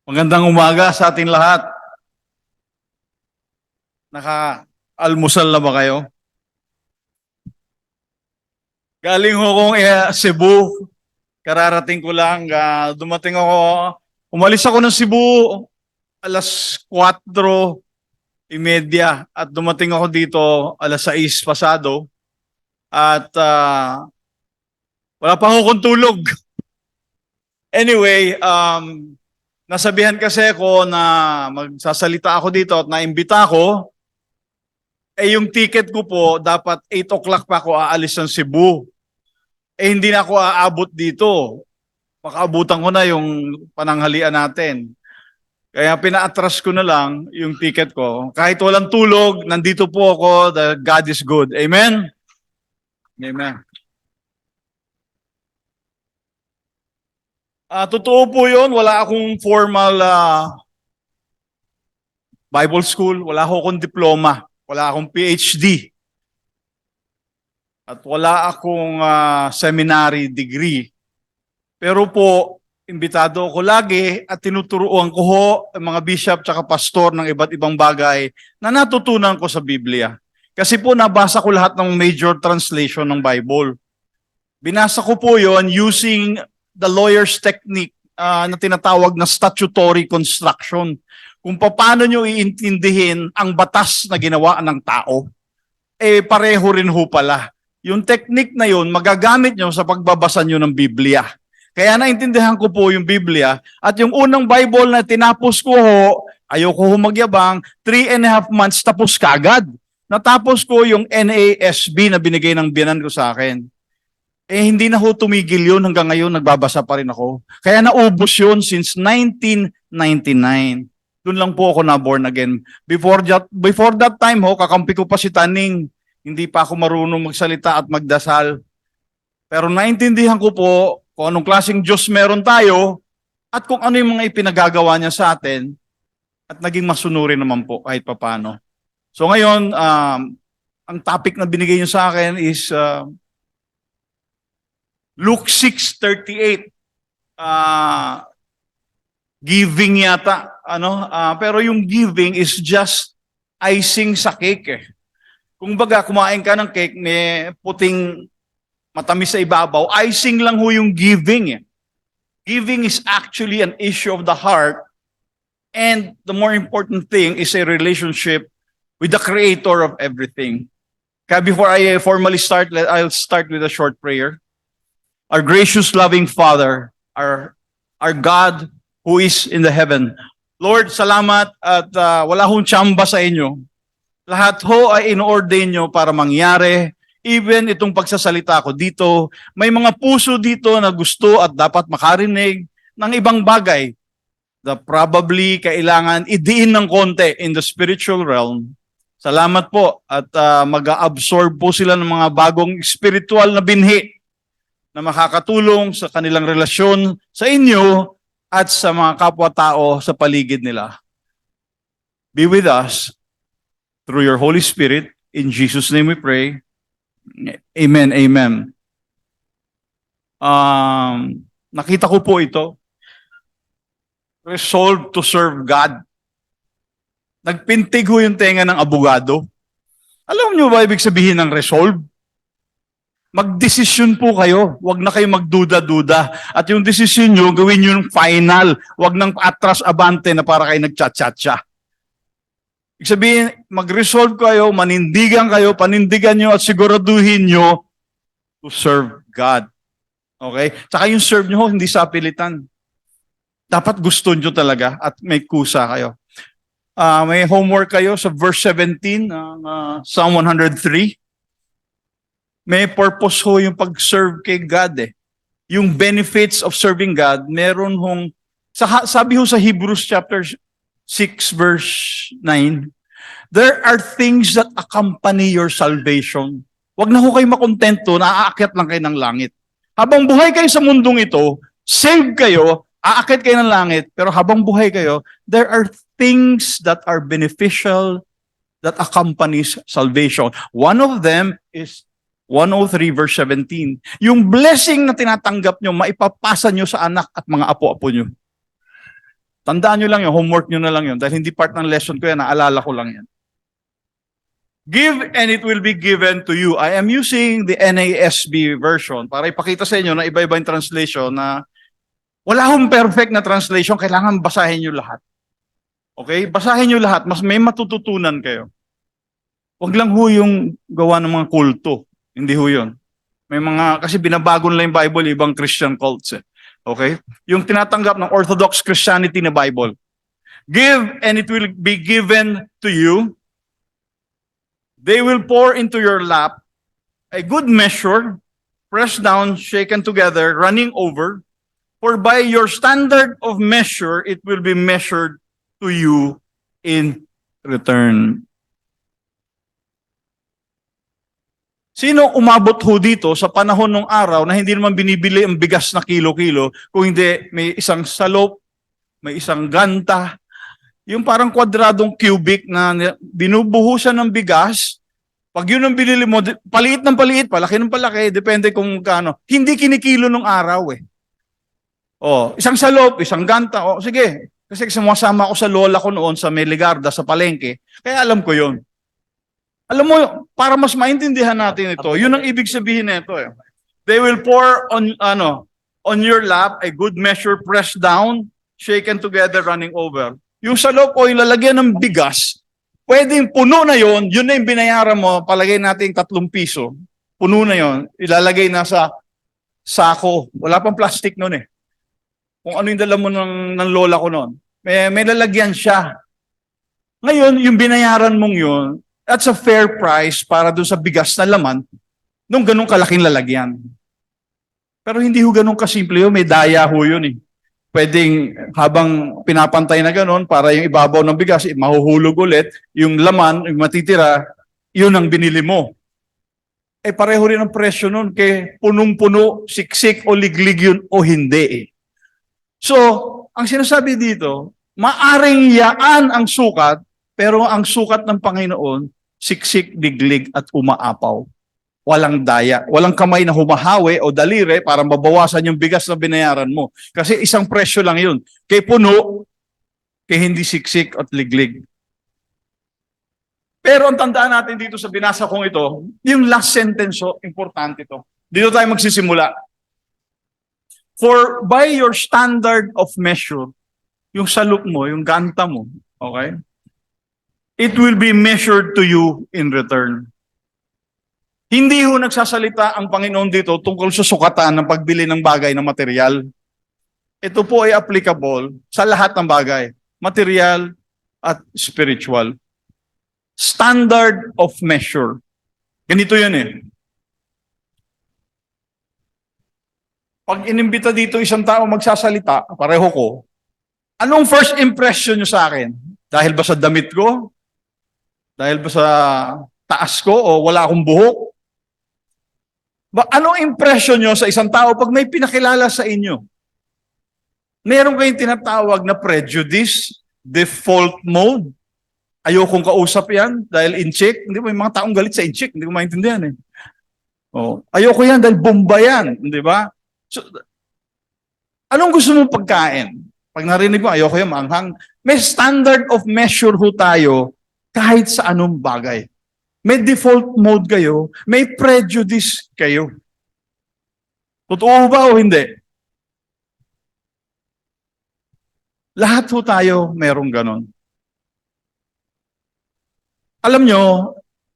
Magandang umaga sa atin lahat. Naka-almusal na ba kayo? Galing ho akong Cebu. Kararating ko lang. Dumating ako. Umalis ako ng Cebu alas 4:30 at dumating ako dito alas 6 pasado. At wala pa akong tulog. Anyway, nasabihan kasi ako na magsasalita ako dito at naimbita ako. Yung ticket ko po, dapat 8 o'clock pa ako aalis ng Cebu. Hindi na ako aabot dito. Makaabutan ko na yung pananghalian natin. Kaya pina-atras ko na lang yung ticket ko. Kahit walang tulog, nandito po ako. God is good. Amen? Amen. Totoo po yun. Wala akong formal Bible school. Wala akong diploma. Wala akong PhD. At wala akong seminary degree. Pero po, imbitado ako lagi at tinuturuan ko ho ang mga bishop at pastor ng iba't ibang bagay na natutunan ko sa Biblia. Kasi po nabasa ko lahat ng major translation ng Bible. Binasa ko po yon using the lawyer's technique na tinatawag na statutory construction. Kung paano nyo iintindihin ang batas na ginawa ng tao, pareho rin ho pala. Yung technique na yun, magagamit nyo sa pagbabasa nyo ng Biblia. Kaya naintindihan ko po yung Biblia at yung unang Bible na tinapos ko ho, ayoko ho magyabang, 3.5 months tapos kagad. Natapos ko yung NASB na binigay ng biyanan ko sa akin. Hindi na ho tumigil yun hanggang ngayon, nagbabasa pa rin ako. Kaya naubos yun since 1999. Doon lang po ako na born again. Before that time ho, kakampi ko pa si Taning. Hindi pa ako marunong magsalita at magdasal. Pero naintindihan ko po kung anong klaseng Diyos meron tayo at kung ano yung mga ipinagagawa niya sa atin at naging masunurin naman po kahit papano. So ngayon, ang topic na binigay niyo sa akin is Luke 6:38. Giving yata, pero yung giving is just icing sa cake. Kung baga, kumain ka ng cake, may puting matamis sa ibabaw, icing lang ho yung giving. Giving is actually an issue of the heart, and the more important thing is a relationship with the Creator of everything. Kaya before I formally start, I'll start with a short prayer. Our gracious, loving Father, our God who is in the heaven. Lord, salamat at wala hong tsamba sa inyo. Lahat ho ay in-ordain nyo para mangyari. Even itong pagsasalita ko dito, may mga puso dito na gusto at dapat makarinig ng ibang bagay na probably kailangan idiin ng konti in the spiritual realm. Salamat po at mag-absorb po sila ng mga bagong spiritual na binhi na makakatulong sa kanilang relasyon sa inyo at sa mga kapwa-tao sa paligid nila. Be with us through your Holy Spirit. In Jesus' name we pray. Amen, amen. Nakita ko po ito. Resolve to serve God. Nagpintig ho yung tenga ng abogado. Alam niyo ba ibig sabihin ng resolve? Magdesisyon po kayo. Huwag na kayo magduda-duda. At yung desisyon nyo, gawin yung final. Huwag nang atras abante na para kayo nagchat-chat-chat. Ibig sabihin, mag-resolve kayo, manindigan kayo, panindigan nyo at siguraduhin nyo to serve God. Okay? Saka yung serve nyo, hindi sa pilitan. Dapat gusto nyo talaga at may kusa kayo. May homework kayo sa verse 17 ng Psalm 103. May purpose ho yung pag-serve kay God . Yung benefits of serving God, meron hong, sabi ho sa Hebrews chapter 6 verse 9, there are things that accompany your salvation. Huwag na ho kayo makontento na aakyat lang kayo ng langit. Habang buhay kayo sa mundong ito, save kayo, aakyat kayo ng langit, pero habang buhay kayo, there are things that are beneficial that accompanies salvation. One of them is 103 verse 17. Yung blessing na tinatanggap nyo, maipapasa nyo sa anak at mga apo-apo nyo. Tandaan nyo lang yun, homework nyo na lang yun, dahil hindi part ng lesson ko yan, naalala ko lang yan. Give and it will be given to you. I am using the NASB version para ipakita sa inyo na iba-iba yung translation na wala akong perfect na translation, kailangan basahin nyo lahat. Okay? Basahin nyo lahat, mas may matututunan kayo. Huwag lang ho yung gawa ng mga kulto. Hindi ho yun. May mga, kasi binabago nila yung Bible, ibang Christian cults. Okay? Yung tinatanggap ng Orthodox Christianity na Bible. Give and it will be given to you. They will pour into your lap a good measure, pressed down, shaken together, running over. For by your standard of measure, it will be measured to you in return. Sino umabot ho dito sa panahon ng araw na hindi naman binibili ang bigas na kilo-kilo, kung hindi may isang salop, may isang ganta, yung parang kwadradong cubic na binubuhusan ng bigas, pag yun ang binili mo, paliit ng paliit, palaki ng palaki, depende kung kano. Hindi kinikilo ng araw eh. Oh, isang salop, isang ganta, oh sige. Kasi sumasama ako sa lola ko noon sa Meligarda, sa palengke, kaya alam ko yun. Alam mo, para mas maintindihan natin ito, yun ang ibig sabihin nito eh. They will pour on your lap a good measure pressed down, shaken together, running over. Yung salop o yung lalagyan ng bigas, pwedeng puno na yun na yung binayaran mo, palagay natin 3 piso, puno na yun, ilalagay na sa sako. Wala pang plastic noon eh. Kung ano yung dala mo ng lola ko noon. May lalagyan siya. Ngayon, yung binayaran mong yun, that's a fair price para doon sa bigas na laman nung ganung kalaking lalagyan. Pero hindi ho ganun kasimple yun, may daya ho yun eh. Pwedeng habang pinapantay na ganun para yung ibabaw ng bigas, mahuhulog ulit, yung laman, yung matitira, yun ang binili mo. Eh pareho rin ang presyo nun, kay punong-puno, siksik o liglig yun o hindi eh. So, ang sinasabi dito, maaring yaan ang sukat, pero ang sukat ng Panginoon, siksik, liglig at umaapaw. Walang daya. Walang kamay na humahawi o daliri para mabawasan yung bigas na binayaran mo. Kasi isang presyo lang yun. Kay puno, kay hindi siksik at liglig. Pero ang tandaan natin dito sa binasa kong ito, yung last sentence, importante ito. Dito tayo magsisimula. For by your standard of measure, yung saluk mo, yung ganta mo, okay? It will be measured to you in return. Hindi ho nagsasalita ang Panginoon dito tungkol sa sukatan ng pagbili ng bagay na material. Ito po ay applicable sa lahat ng bagay, material at spiritual. Standard of measure. Ganito yun eh. Pag inimbita dito isang tao magsasalita, pareho ko, anong first impression nyo sa akin? Dahil ba sa damit ko? Dahil ba sa taas ko o wala akong buhok? Anong impression nyo sa isang tao pag may pinakilala sa inyo? Meron kayong tinatawag na prejudice, default mode. Ayokong kausap yan dahil in-check. Hindi ba, may mga taong galit sa in-check. Hindi ko maintindihan eh. Oh, ayoko yan dahil bomba yan. Di ba? So, anong gusto mong pagkain? Pag narinig mo, ayoko yan, maanghang. May standard of measure ho tayo kahit sa anong bagay. May default mode kayo, may prejudice kayo. Totoo ba o hindi? Lahat ho tayo merong ganon. Alam nyo,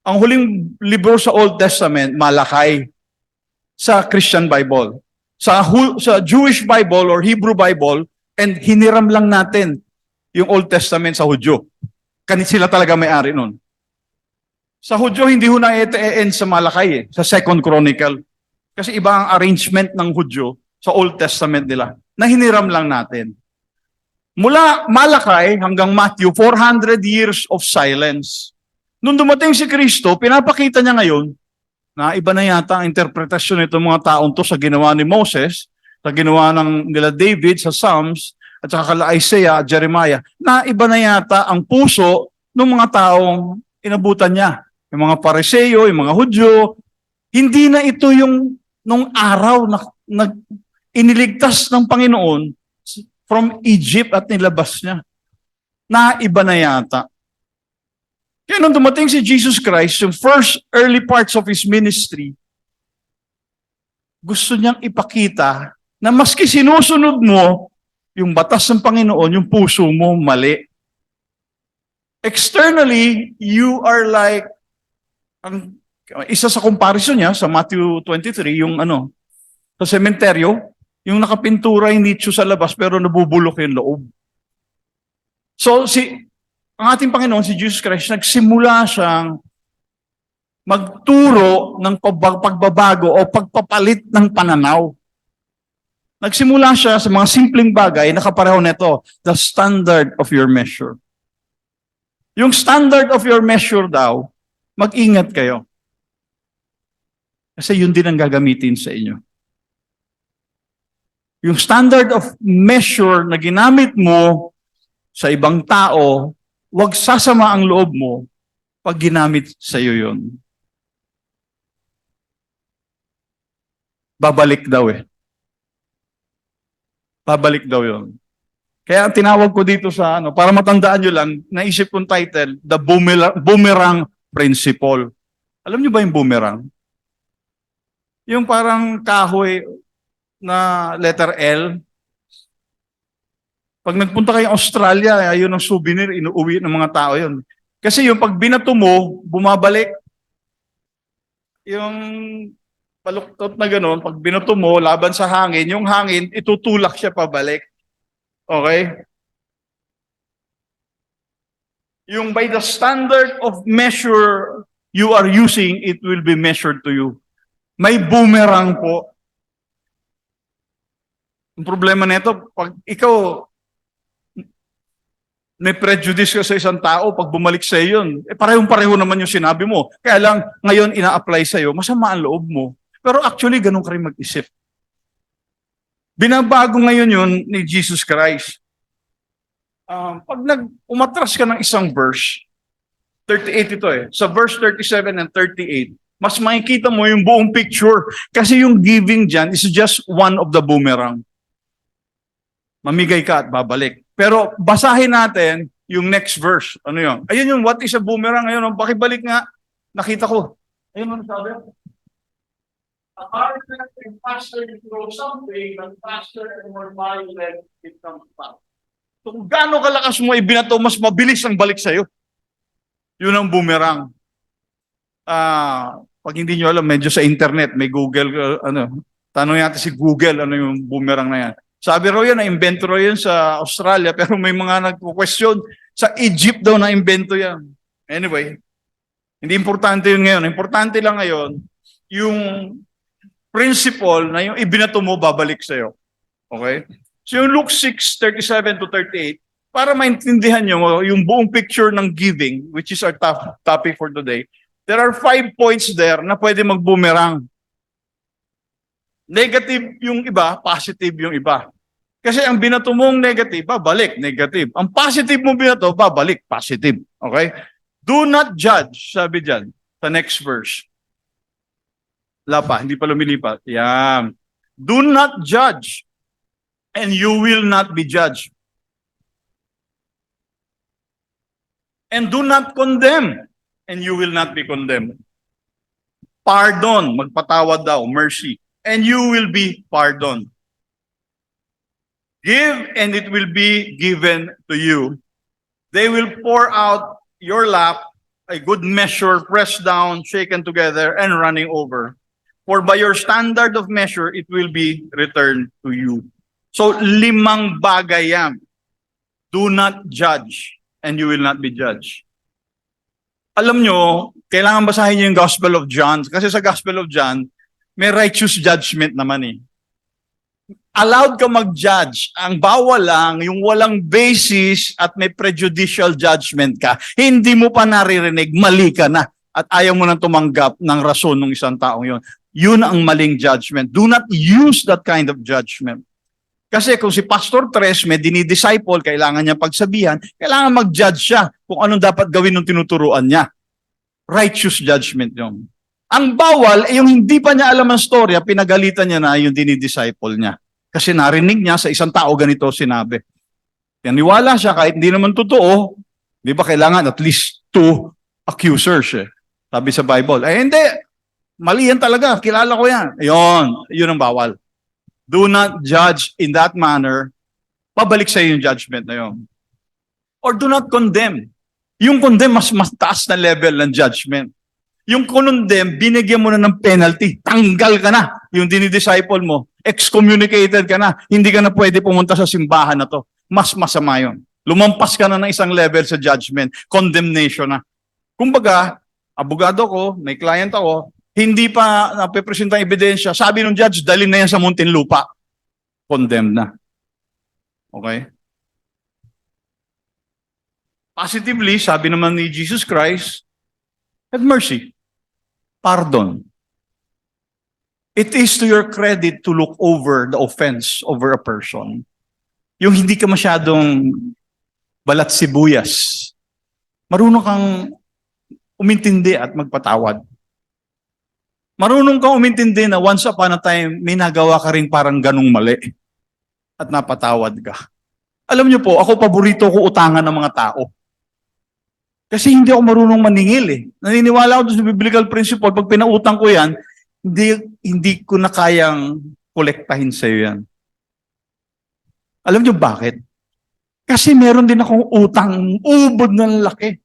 ang huling libro sa Old Testament, Malakay, sa Christian Bible. Sa Jewish Bible or Hebrew Bible, and hiniram lang natin yung Old Testament sa Hudyo. Sila talaga may-ari nun. Sa Hudyo, hindi ho na-end sa Malakay eh, sa Second Chronicle. Kasi iba ang arrangement ng Hudyo sa Old Testament nila, na hiniram lang natin. Mula Malakay hanggang Matthew, 400 years of silence. Nung dumating si Kristo, pinapakita niya ngayon na iba na yata ang interpretasyon nitong mga taon to sa ginawa ni Moses, sa ginawa ng nila David sa Psalms, at saka kala Isaiah at Jeremiah, na iba na yata ang puso ng mga taong inabutan niya. Yung mga Pariseo, yung mga Hudyo, hindi na ito yung nung araw na iniligtas ng Panginoon from Egypt at nilabas niya. Naiba na yata. Kaya nung dumating si Jesus Christ, yung first early parts of His ministry, gusto niyang ipakita na maski sinusunod mo yung batas ng Panginoon, yung puso mo mali. Externally, you are like, isa sa comparison niya sa Matthew 23, yung sa sementeryo, yung nakapintura yung nicho sa labas pero nabubulok yung loob. So, ang ating Panginoon, si Jesus Christ, nagsimula siyang magturo ng pagbabago o pagpapalit ng pananaw. Nagsimula siya sa mga simpleng bagay na kapareho nito, the standard of your measure. Yung standard of your measure daw, mag-ingat kayo. Kasi yun din ang gagamitin sa inyo. Yung standard of measure na ginamit mo sa ibang tao, huwag sasama ang loob mo pag ginamit sa iyo yun. Babalik daw eh. Babalik daw yun. Kaya ang tinawag ko dito sa para matandaan nyo lang, naisip kong title, The Boomerang Principle. Alam nyo ba yung boomerang? Yung parang kahoy na letter L. Pag nagpunta kayo Australia, ayun ang souvenir, inuuwi ng mga tao yun. Kasi yung pag binato mo, bumabalik. Yung paluktot na gano'n, pag binato mo, laban sa hangin, yung hangin, itutulak siya pabalik. Okay? Yung by the standard of measure you are using, it will be measured to you. May boomerang po. Ang problema nito, pag ikaw may prejudice ka sa isang tao, pag bumalik sa yun, parehong-pareho naman yung sinabi mo. Kaya lang, ngayon ina-apply sa iyo, masama ang loob mo. Pero actually, ganun ka rin mag-isip. Binabago ngayon yun ni Jesus Christ. Pag umatras ka ng isang verse, 38 ito eh, sa verse 37 and 38, mas makikita mo yung buong picture. Kasi yung giving dyan is just one of the boomerang. Mamigay ka at babalik. Pero basahin natin yung next verse. Ano yun? Ayun yung what is a boomerang. Ayun, pakibalik nga. Nakita ko. Ayun ano sabi? A harvest and faster you throw something, but faster and more violent it comes back. So kung gaano kalakas mo ibinato, mas mabilis ang balik sa'yo. Yun ang boomerang. Pag hindi nyo alam, medyo sa internet, may Google, tanong natin si Google, ano yung boomerang na yan. Sabi raw yan, na-invento raw yan sa Australia, pero may mga nagpo-question, sa Egypt daw na-invento yan. Anyway, hindi importante yun ngayon. Importante lang ngayon, yung principle na yung ibinato mo, babalik sa'yo. Okay? So yung Luke 6:37 to 38, para maintindihan nyo yung buong picture ng giving, which is our topic for today, there are 5 points there na pwede mag-boomerang. Negative yung iba, positive yung iba. Kasi ang binato mong negative, babalik, negative. Ang positive mong binato, babalik, positive. Okay? Do not judge, sabi dyan, sa next verse. Wala pa, hindi pa lumilipat. Yan. Do not judge, and you will not be judged. And do not condemn, and you will not be condemned. Pardon, magpatawad daw, mercy, and you will be pardoned. Give, and it will be given to you. They will pour out your lap a good measure, pressed down, shaken together, and running over. For by your standard of measure, it will be returned to you. So, 5 bagay yan. Do not judge, and you will not be judged. Alam nyo, kailangan basahin nyo yung Gospel of John. Kasi sa Gospel of John, may righteous judgment naman eh. Allowed ka mag-judge. Ang bawal lang, yung walang basis at may prejudicial judgment ka. Hindi mo pa naririnig, mali ka na. At ayaw mo nang tumanggap ng rason ng isang taong yun. Yun ang maling judgment. Do not use that kind of judgment. Kasi kung si Pastor Tres may dinidisciple, kailangan niya pagsabihan, kailangan mag-judge siya kung anong dapat gawin ng tinuturuan niya. Righteous judgment yun. Ang bawal, yung hindi pa niya alam ang storya, pinagalitan niya na yung dinidisciple niya. Kasi narinig niya sa isang tao ganito sinabi. Naniwala siya kahit hindi naman totoo. Di ba kailangan at least two accusers eh. Sabi sa Bible. Eh hindi, mali yan talaga. Kilala ko yan. Yun ang bawal. Do not judge in that manner. Pabalik sa iyo yung judgment na yun. Or do not condemn. Yung condemn, mas taas na level ng judgment. Yung condemn, binigyan mo na ng penalty. Tanggal ka na. Yung dinidisciple mo, excommunicated ka na. Hindi ka na pwede pumunta sa simbahan na to. Mas masama yun. Lumampas ka na ng isang level sa judgment. Condemnation na. Kumbaga, abogado ko, may client ako, hindi pa napipresenta ang ebidensya. Sabi ng judge, dalhin na yan sa Muntinlupa. Condemned na. Okay? Positively, sabi naman ni Jesus Christ, have mercy. Pardon. It is to your credit to look over the offense over a person. Yung hindi ka masyadong balat sibuyas. Marunong kang umintindi at magpatawad. Marunong kang umintindi na once upon a time, may nagawa ka rin parang ganung mali. At napatawad ka. Alam niyo po, ako paborito ko utangan ng mga tao. Kasi hindi ako marunong maningil eh. Naniniwala ako doon sa biblical principle, pag pinautang ko yan, hindi ko na kayang kolektahin sa iyo yan. Alam niyo bakit? Kasi meron din akong utang, ubod ng laki.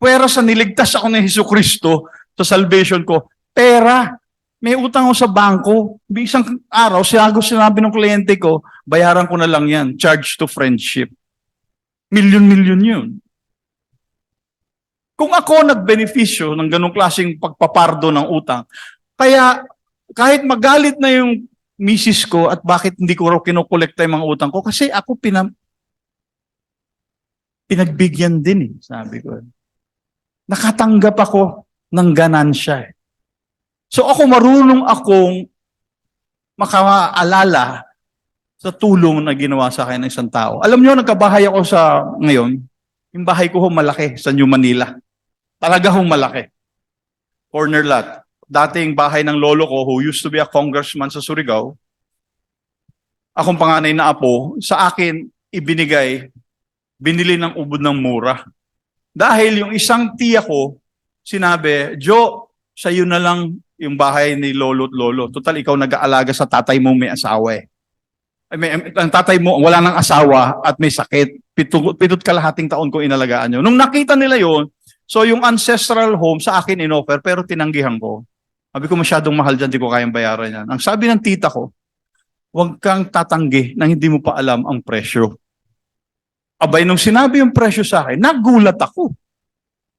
Pwera sa niligtas ako ni Jesucristo sa salvation ko, pera. May utang ako sa bangko. Isang araw, sinabi ng kliyente ko, bayaran ko na lang yan. Charge to friendship. Milyon-milyon yun. Kung ako nagbenepisyo ng ganong klaseng pagpapardo ng utang, kaya kahit magalit na yung misis ko at bakit hindi ko raw kinokolekta yung mga utang ko, kasi ako pinagbigyan din sabi ko. Nakatanggap ako ng ganansya. So ako marunong akong makaalala sa tulong na ginawa sa akin ng isang tao. Alam niyo, nagkabahay ako ngayon, yung bahay ko malaki sa New Manila. Talaga malaki. Corner lot. Dating bahay ng lolo ko who used to be a congressman sa Surigao. Akong panganay na apo, sa akin binili ng ubod ng mura. Dahil yung isang tiya ko, sinabi, Joe, sa'yo na lang yung bahay ni lolo at lolo. Total, ikaw nag-aalaga sa tatay mo may asawa eh. Ang tatay mo wala nang asawa at may sakit. Pitot kalahating taon ko inalagaan yun. Nung nakita nila yon, so yung ancestral home sa akin inoffer pero tinanggihan ko. Sabi ko masyadong mahal dyan, di ko kayang bayaran yan. Ang sabi ng tita ko, huwag kang tatanggi nang hindi mo pa alam ang presyo. Abay, nung sinabi yung presyo sa akin, nagulat ako.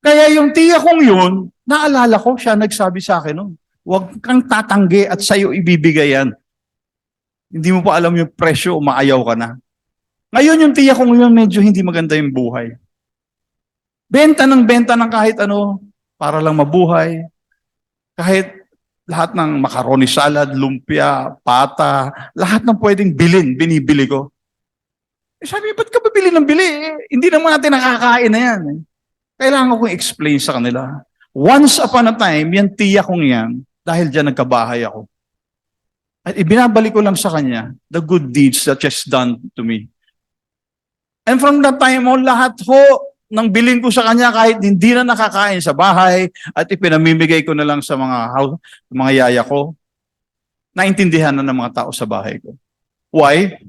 Kaya yung tiya kong yun, naalala ko, siya nagsabi sa akin, no? Huwag kang tatanggi at sa'yo ibibigay yan. Hindi mo pa alam yung presyo, umaayaw ka na. Ngayon yung tiya kong yun, medyo hindi maganda yung buhay. Benta ng kahit ano, para lang mabuhay. Kahit lahat ng macaroni salad, lumpia, pata, lahat ng pwedeng bilin, binibili ko. Eh sabi, ba't ka bibili ng bili? Hindi naman natin nakakain na yan. Kailangan kong explain sa kanila. Once upon a time, yan tiya kong yan, dahil dyan nagkabahay ako. At ibinabalik ko lang sa kanya the good deeds that she has done to me. And from that time on, lahat ng bilin ko sa kanya kahit hindi na nakakain sa bahay at ipinamimigay ko na lang sa mga yaya ko, naintindihan na ng mga tao sa bahay ko. Why?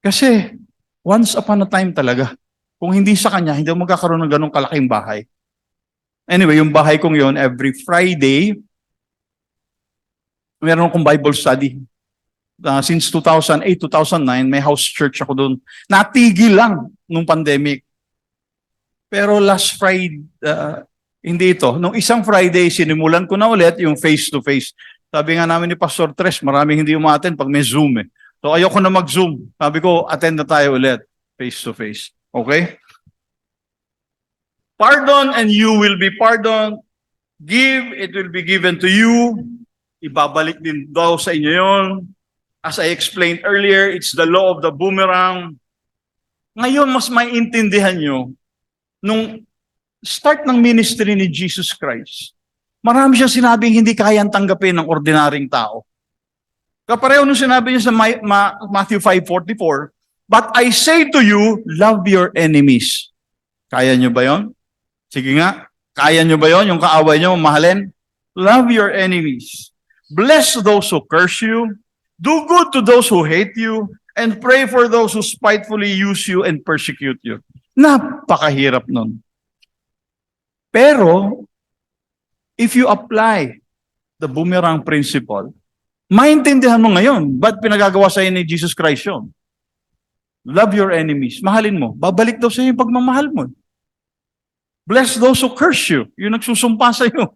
Kasi once upon a time talaga, kung hindi sa kanya, hindi ako magkakaroon ng ganong kalaking bahay. Anyway, yung bahay kong yon every Friday, meron akong Bible study. Since 2008, 2009, may house church ako doon. Natigil lang nung pandemic. Pero last Friday, hindi ito. Nung isang Friday, sinimulan ko na ulit yung face-to-face. Sabi nga namin ni Pastor Tres, maraming hindi umaten pag may Zoom eh. So ayoko na mag-Zoom. Sabi ko, attend na tayo ulit, face-to-face. Okay? Pardon and you will be pardoned. Give, it will be given to you. Ibabalik din daw sa inyo yun. As I explained earlier, it's the law of the boomerang. Ngayon, mas maintindihan nyo, nung start ng ministry ni Jesus Christ, marami siyang sinabing hindi kayang tanggapin ng ordinaryong tao. Kapareho nung sinabi niya sa Matthew 5:44, "But I say to you, love your enemies." Kaya niyo ba yon? Sige nga, kaya niyo ba yon? Yung kaaway niyo, mahalin? Love your enemies. Bless those who curse you. Do good to those who hate you. And pray for those who spitefully use you and persecute you. Napakahirap nun. Pero, if you apply the boomerang principle, maintindihan mo ngayon, ba't pinagagawa sa'yo ni Jesus Christ yun? Love your enemies. Mahalin mo. Babalik daw sa'yo yung pagmamahal mo. Bless those who curse you. Yung nagsusumpa sa'yo.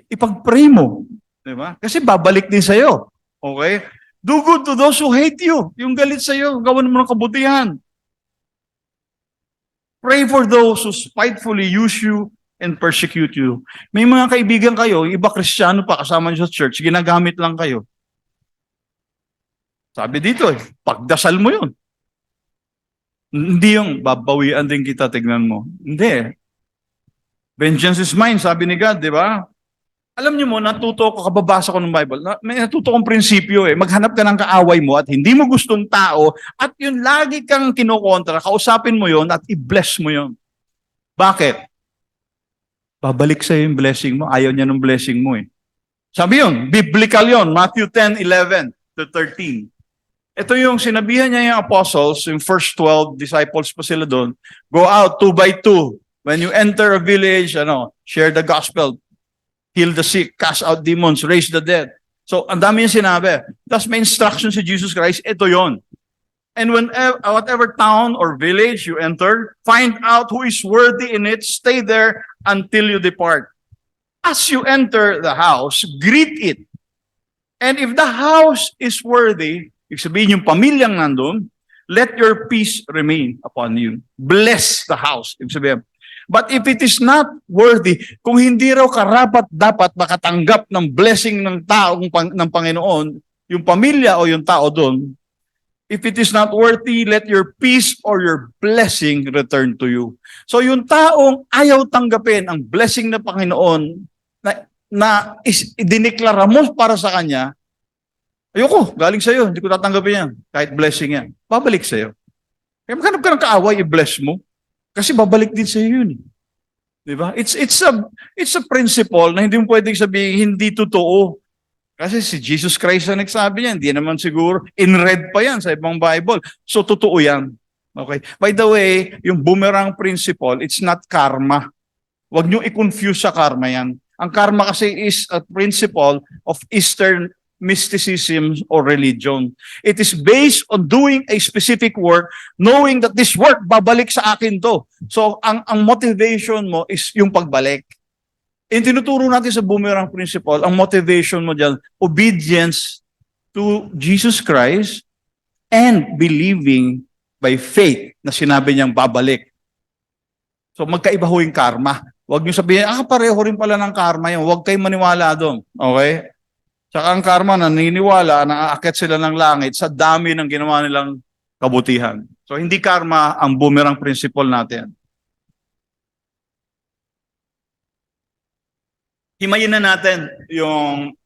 Ipag-pray mo. Diba? Kasi babalik din sa'yo. Okay? Do good to those who hate you. Yung galit sa'yo, gawan mo ng kabutihan. Pray for those who spitefully use you and persecute you. May mga kaibigan kayo, iba Kristiyano pa kasama niyo sa church, ginagamit lang kayo. Sabi dito pagdasal mo yun. Hindi yung babawian din kita, tignan mo. Hindi. Vengeance is mine, sabi ni God, di ba? Alam niyo mo, natuto ko, kababasa ko ng Bible, may natuto kong prinsipyo maghanap ka ng kaaway mo at hindi mo gustong tao at yun lagi kang kinokontra, kausapin mo yun at i-bless mo yun. Bakit? Babalik sa'yo yung blessing mo, ayaw niya ng blessing mo Sabi yun, biblical yun, Matthew 10:11-13. Ito yung sinabihan niya yung apostles, yung first 12 disciples pa sila doon, go out 2 by 2. When you enter a village, share the gospel, heal the sick, cast out demons, raise the dead. So, ang dami yung sinabi. Tapos may instruction si Jesus Christ, ito yon. And whatever town or village you enter, find out who is worthy in it, stay there until you depart. As you enter the house, greet it. And if the house is worthy, ibig sabihin yung pamilyang nandun, let your peace remain upon you. Bless the house. Ibig sabihin, but if it is not worthy, kung hindi raw karapat-dapat makatanggap ng blessing ng ng Panginoon, yung pamilya o yung tao doon, if it is not worthy, let your peace or your blessing return to you. So yung taong ayaw tanggapin ang blessing ng Panginoon na idineklara mo para sa kanya, ayoko, galing sa'yo, hindi ko tatanggapin yan, kahit blessing yan. Babalik sa'yo. Kaya maghanap ka ng kaaway, i-bless mo. Kasi babalik din sa iyo yun. Di ba? It's a principle na hindi mo pwedeng sabihin hindi totoo. Kasi si Jesus Christ ang nagsabi niyan, hindi naman siguro, in red pa yan sa ibang Bible. So totoo yan. Okay? By the way, yung boomerang principle, it's not karma. Huwag niyo i-confuse sa karma yan. Ang karma kasi is a principle of Eastern mysticism or religion. It is based on doing a specific work, knowing that this work, babalik sa akin to. So, ang motivation mo is yung pagbalik. And tinuturo natin sa boomerang principle, ang motivation mo dyan, obedience to Jesus Christ and believing by faith na sinabi niyang babalik. So, magkaiba ho yung karma. Huwag niyo sabihin, pareho rin pala ng karma yun. Huwag kayong maniwala doon. Okay? Tsaka ang karma, naniniwala na aakyat sila ng langit sa dami ng ginawa nilang kabutihan. So hindi karma ang boomerang principle natin. Himayin na natin yung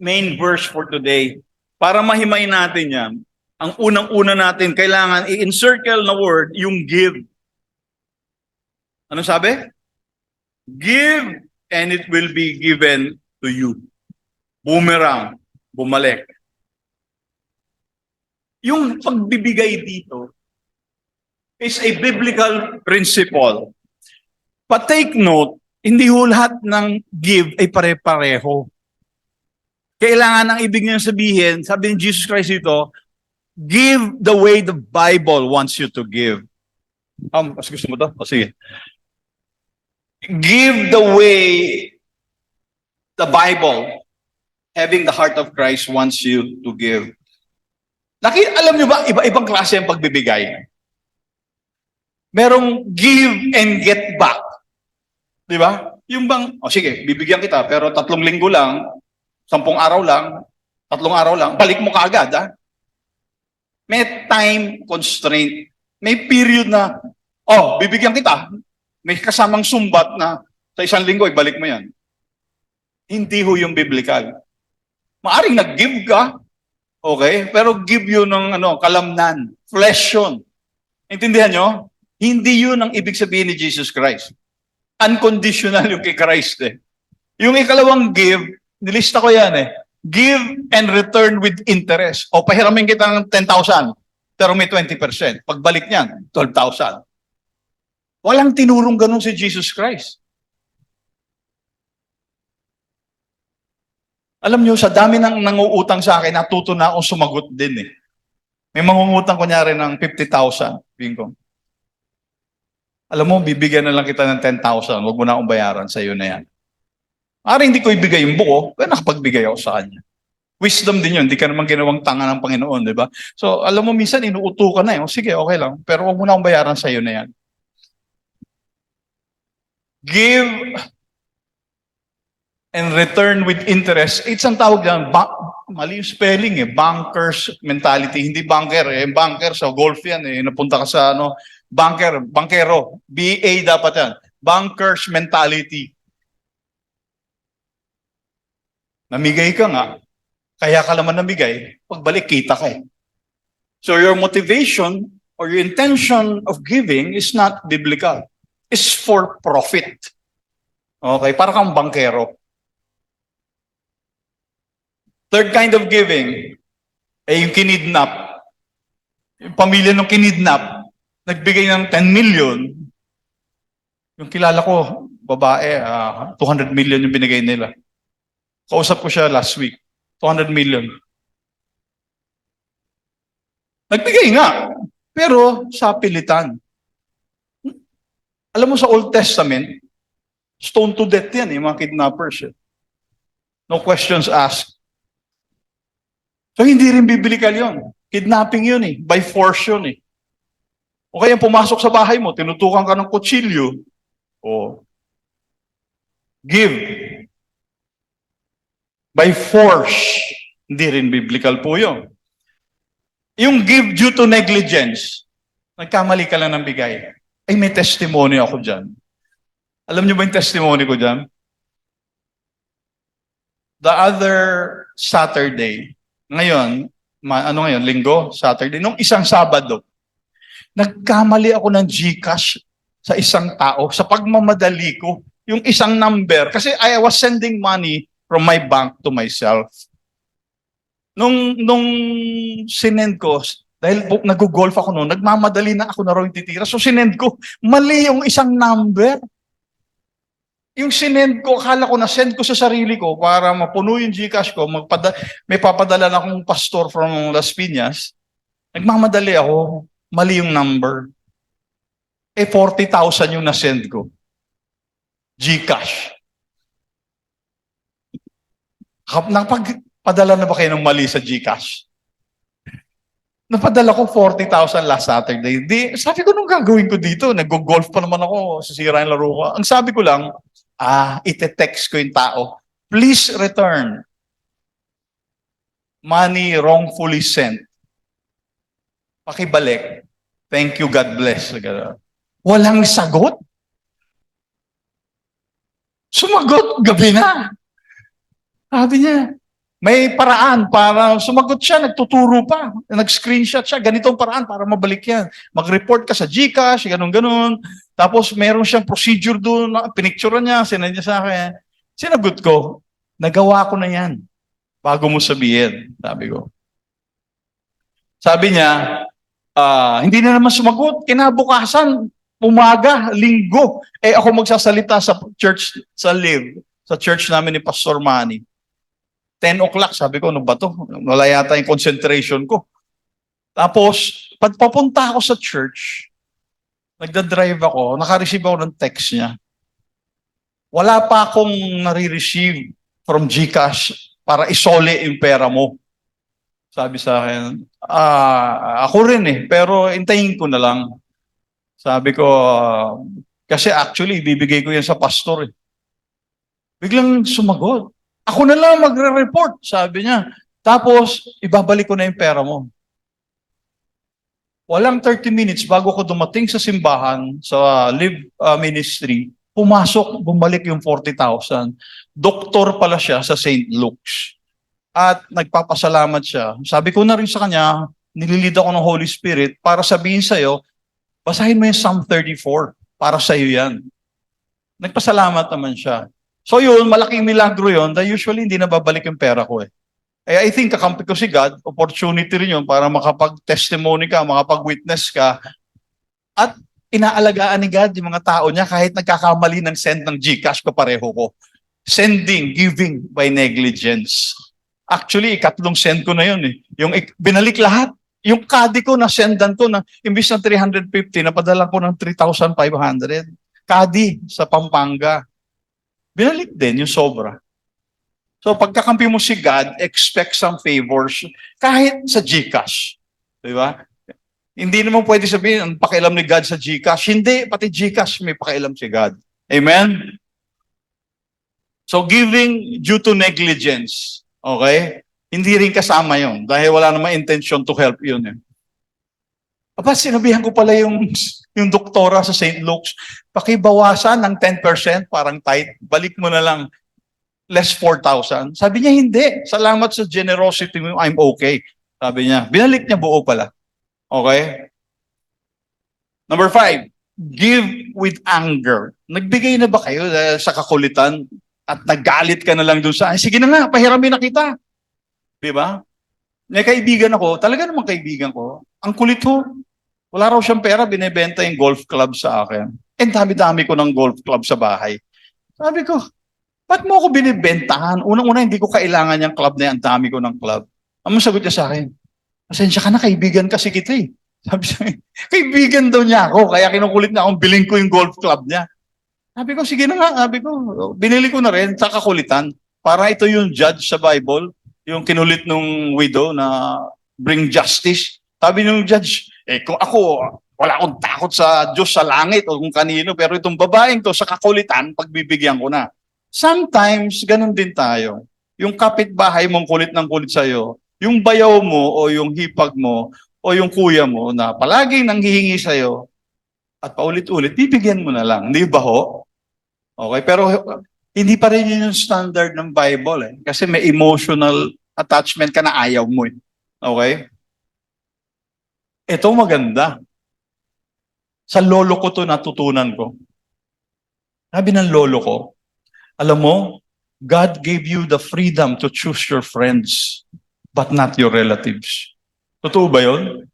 main verse for today. Para mahimayin natin yan, ang unang-una natin, kailangan i-encircle na word, yung give. Ano sabi? Give and it will be given to you. Boomerang, bumalik. Yung pagbibigay dito is a biblical principle. But take note, hindi ho lahat ng give ay pare-pareho. Kailangan ang ibig niya sabihin, sabi ni Jesus Christ ito, give the way the Bible wants you to give. Mas gusto mo to? Sige. Give the way the Bible, having the heart of Christ, wants you to give. Alam niyo ba, iba-ibang klase ang pagbibigay. Merong give and get back. Di ba? Yung bang, sige, bibigyan kita, pero 3 linggo lang, 10 araw lang, 3 araw lang, balik mo kaagad, ha? May time constraint. May period na, bibigyan kita. May kasamang sumbat na sa 1 linggo, ibalik mo yan. Hindi ho yung biblical. Maaring nag-give ka, okay? Pero give yun ng kalamnan. Flesh yun. Intindihan nyo? Hindi yun ang ibig sabihin ni Jesus Christ. Unconditional yung kay Christ eh. Yung ikalawang give, nilista ko yan eh. Give and return with interest. O pahiramin kita ng 10,000, pero may 20%. Pagbalik niyan, 12,000. Walang tinurong ganun si Jesus Christ. Alam nyo, sa dami ng nanguutang sa akin, natuto na akong sumagot din eh. May mangungutang kunyari ng 50,000. Bingo. Alam mo, bibigyan na lang kita ng 10,000. Huwag mo na akong bayaran sa iyo na yan. Ari, hindi ko ibigay yung buko, pero nakapagbigay ako sa kanya. Wisdom din yun. Hindi ka naman ginawang tanga ng Panginoon, di ba? So, alam mo, minsan inuuto ka na eh. Sige, okay lang. Pero huwag mo na akong bayaran sa iyo na yan. Give and return with interest. It's ang tawag dyan, mali yung spelling eh, bankers mentality. Hindi banker eh, banker sa golf yan eh. Napunta ka sa bankero. BA dapat yan. Bankers mentality. Namigay ka nga, kaya ka naman namigay, pagbalik kita ka eh. So your motivation or your intention of giving is not biblical. It's for profit. Okay, para kang bankero. Third kind of giving, yung kinidnap. Yung pamilya ng kinidnap, nagbigay ng 10 million. Yung kilala ko, babae, 200 million yung binigay nila. Kausap ko siya last week, 200 million. Nagbigay nga, pero sa pilitan. Alam mo sa Old Testament, stone to death yan mga kidnappers. No questions asked. So hindi rin biblical yun. Kidnapping yun by force yun O kaya pumasok sa bahay mo, tinutukan ka ng kutsilyo, o give. By force, hindi rin biblical po yun. Yung give due to negligence, nagkamali ka lang ng bigay. Ay, may testimony ako dyan. Alam niyo ba yung testimony ko dyan? The other Saturday, ngayon, Linggo, Saturday, nung isang Sabado, nagkamali ako ng GCash sa isang tao, sa pagmamadali ko, yung isang number, kasi I was sending money from my bank to myself. Nung sinend ko, dahil nag-golf ako noon, nagmamadali na ako na raw yung titira, so sinend ko, mali yung isang number. Yung sinend ko, akala ko na-send ko sa sarili ko para mapuno yung GCash ko, may papadala na akong pastor from Las Piñas, nagmamadali ako, mali yung number. 40,000 yung na-send ko. GCash. Napagpadala na ba kayo ng mali sa GCash? Napadala ko 40,000 last Saturday. Sabi ko, nung gagawin ko dito? Nag-golf pa naman ako, sisira yung laro ko. Ang sabi ko lang, ite-text ko yung tao, please return money wrongfully sent. Pakibalik. Thank you, God bless. Walang sagot. Sumagot, gabi na. Sabi niya, may paraan para sumagot siya, nagtuturo pa, nag-screenshot siya, ganitong paraan para mabalik yan. Mag-report ka sa GCash, ganun-ganun. Tapos meron siyang procedure doon, pinicturean niya, sinend niya sa akin. Sinagot ko, nagawa ko na yan. Bago mo sabihin, sabi ko. Sabi niya, hindi na naman sumagot. Kinabukasan, umaga, linggo. Ako magsasalita sa church, sa church namin ni Pastor Manny. 10 o'clock, sabi ko, ano ba to? Wala yata yung concentration ko. Tapos, papunta ako sa church, nagda-drive ako, naka-receive ako ng text niya. Wala pa akong nare-receive from GCash para isole yung pera mo. Sabi sa akin, ako rin pero intayin ko na lang. Sabi ko, kasi actually, bibigay ko yan sa pastor Biglang sumagot. Ako na lang magre-report, sabi niya. Tapos, ibabalik ko na yung pera mo. Walang 30 minutes bago ko dumating sa simbahan, sa live ministry, bumalik yung 40,000. Doktor pala siya sa St. Luke's. at nagpapasalamat siya. Sabi ko na rin sa kanya, nililid ako ng Holy Spirit para sabihin sa'yo, basahin mo yung Psalm 34, para sa'yo yan. Nagpasalamat naman siya. So yun, malaking milagro yun, dahil usually hindi nababalik yung pera ko eh. I think kakampi ko si God, opportunity rin yun para makapag-testimony ka, makapag-witness ka, at inaalagaan ni God yung mga tao niya kahit nagkakamali ng send ng GCash ko pareho ko. Sending, giving by negligence. Actually, ikatlong send ko na yun eh. Yung binalik lahat. Yung kadi ko na sendan ko na imbis ng 350, napadala ko ng 3,500. Kadi sa Pampanga. Binalik din yung sobra. So pagkakampi mo si God, expect some favors kahit sa GCash. Di ba? Hindi naman pwede sabihin, ang pakialam ni God sa GCash. Hindi, pati GCash may pakialam si God. Amen? So giving due to negligence, okay? Hindi rin kasama yon dahil wala namang intention to help yun. Eh. Aba, sinabihan ko pala yung doktora sa St. Luke's, pakibawasan ng 10%, parang tight, balik mo na lang, less 4,000. Sabi niya, hindi. Salamat sa generosity mo, I'm okay. Sabi niya, binalik niya buo pala. Okay? Number 5, give with anger. Nagbigay na ba kayo dahil sa kakulitan at nagalit ka na lang dun sa, sige na nga, pahiramin na kita. Di ba? May kaibigan ako, talaga namang kaibigan ko, ang kulit ho. Wala raw siyang pera, binebenta yung golf club sa akin. And dami-dami ko ng golf club sa bahay. Sabi ko, ba't mo ako binibentahan? Unang-una, hindi ko kailangan yung club na yan. Ang dami ko ng club. Ang sagot niya sa akin, pasensya ka na, kaibigan kasi kita eh. Sabi siya, kaibigan daw niya ako, kaya kinukulit na akong biling ko yung golf club niya. Sabi ko, sige na nga, sabi ko, binili ko na rin sa kakulitan. Para ito yung judge sa Bible, yung kinulit nung widow na bring justice. Sabi nung judge, kung ako, wala akong takot sa Diyos sa langit o kung kanino, pero itong babaeng to sa kakulitan, pagbibigyan ko na. Sometimes, ganun din tayo. Yung kapitbahay mong kulit ng kulit sa'yo, yung bayaw mo o yung hipag mo o yung kuya mo na palaging nanghihingi sa'yo at paulit-ulit, bibigyan mo na lang. Hindi ba ho? Okay, pero hindi pa rin yun yung standard ng Bible eh. Kasi may emotional attachment ka na ayaw mo eh. Okay? Ito maganda. Sa lolo ko to natutunan ko. Sabi ng lolo ko, alam mo, God gave you the freedom to choose your friends, but not your relatives. Totoo ba yun?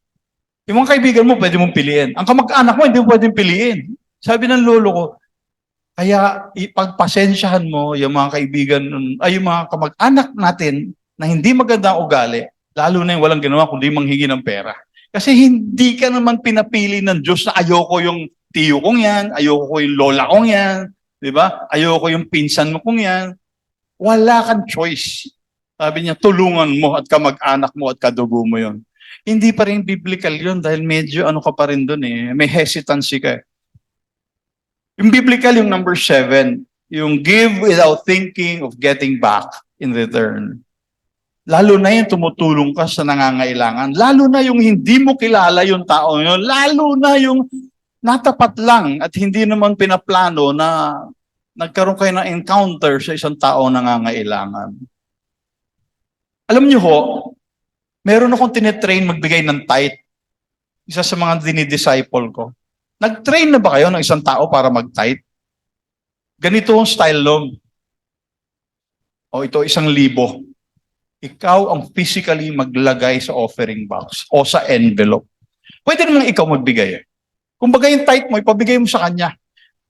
Yung mga kaibigan mo, pwede mong piliin. Ang kamag-anak mo, hindi mo pwedeng piliin. Sabi ng lolo ko, kaya ipagpasensyahan mo yung mga kaibigan, ay yung mga kamag-anak natin na hindi magandang ugali, lalo na yung walang ginawa kundi manghingi ng pera. Kasi hindi ka naman pinapili ng Diyos na ayoko yung tiyo kong yan, ayoko yung lola kong yan, di ba? Ayoko yung pinsan mo kong yan. Wala kang choice. Sabi niya, tulungan mo at kamag-anak mo at kadugo mo yon. Hindi pa rin biblical yun dahil medyo ano ka pa rin dun eh. May hesitancy ka eh. Yung biblical, yung number 7, yung give without thinking of getting back in return. Lalo na yung tumutulong ka sa nangangailangan. Lalo na yung hindi mo kilala yung tao yun. Lalo na yung natapat lang at hindi naman pinaplano na nagkaroon kayo ng encounter sa isang tao nangangailangan. Alam niyo ho, meron akong tinetrain magbigay ng tithe. Isa sa mga dinidisciple ko. Nag-train na ba kayo ng isang tao para mag-tithe? Ganito ang style long. O ito 1,000. Ikaw ang physically maglagay sa offering box o sa envelope. Pwede naman ikaw magbigay. Kung bagay yung tithe mo, ipabigay mo sa kanya.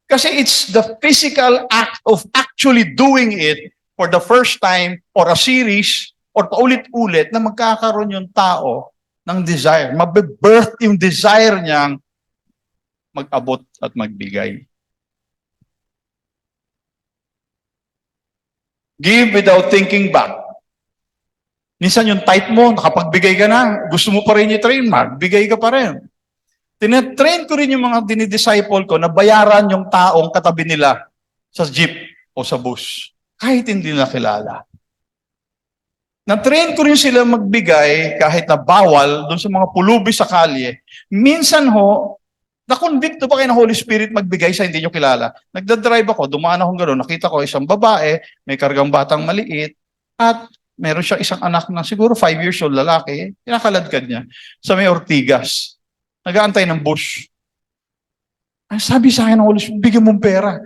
Kasi it's the physical act of actually doing it for the first time or a series or paulit-ulit na magkakaroon yung tao ng desire. Mabibirth yung desire niyang mag-abot at magbigay. Give without thinking back. Minsan yung type mo, nakapagbigay ka na, gusto mo pa rin i-train, magbigay ka pa rin. Tinetrain ko rin yung mga dinidisciple ko na bayaran yung taong katabi nila sa jeep o sa bus. Kahit hindi na kilala. Na-train ko rin sila magbigay kahit na bawal doon sa mga pulubi sa kalye. Minsan ho, na-convict ba kayo ng Holy Spirit magbigay sa hindi nyo kilala? Nagdadrive ako, dumaan akong gano'n, nakita ko isang babae, may kargang batang maliit, at meron siya isang anak na siguro 5 years old, lalaki, kinakaladkad niya sa may Ortigas. Nag-aantay ng bus. Ang sabi sa akin ng Holy Spirit, bigyan mong pera.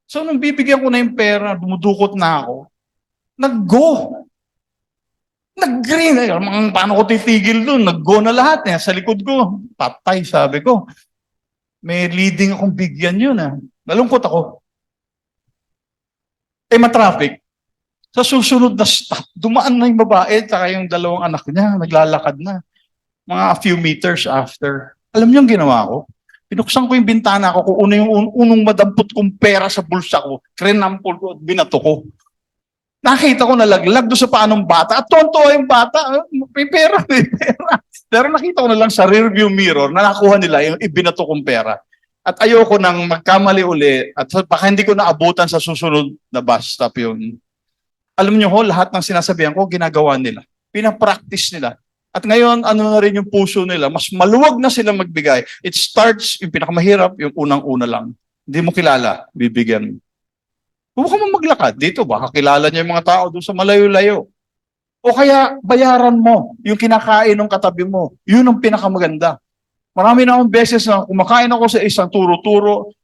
So nung bibigyan ko na yung pera, dumudukot na ako, nag-go. Nag-green. Ay, paano ko titigil doon? Nag-go na lahat. Sa likod ko, patay, sabi ko. May leading akong bigyan yun. Nalungkot ako. Matraffic. Sa susunod na stop, dumaan na yung babae at yung dalawang anak niya, naglalakad na. Mga a few meters after. Alam niyo yung ginawa ko? Pinuksan ko yung bintana ko, kung unong madampot kong pera sa bulsa ko, krinampol ko at binato ko. Nakita ko nalaglag doon sa paanong bata at tonto yung bata. May pera, may pera. Pero nakita ko na lang sa rearview mirror na nakuha nila yung ibinato kong pera. At ayoko nang magkamali uli at baka hindi ko naabutan sa susunod na bus stop yun. Alam niyo ho, lahat ng sinasabihan ko, ginagawa nila. Pinapractice nila. At ngayon, ano na rin yung puso nila, mas maluwag na sila magbigay. It starts, yung pinakamahirap, yung unang-una lang. Hindi mo kilala, bibigyan mo. Huwag ka maglakad dito, baka kilala niya yung mga tao doon sa malayo-layo. O kaya, bayaran mo yung kinakain ng katabi mo. Yun ang pinakamaganda. Marami na akong beses na kumakain ako sa isang turo-turo,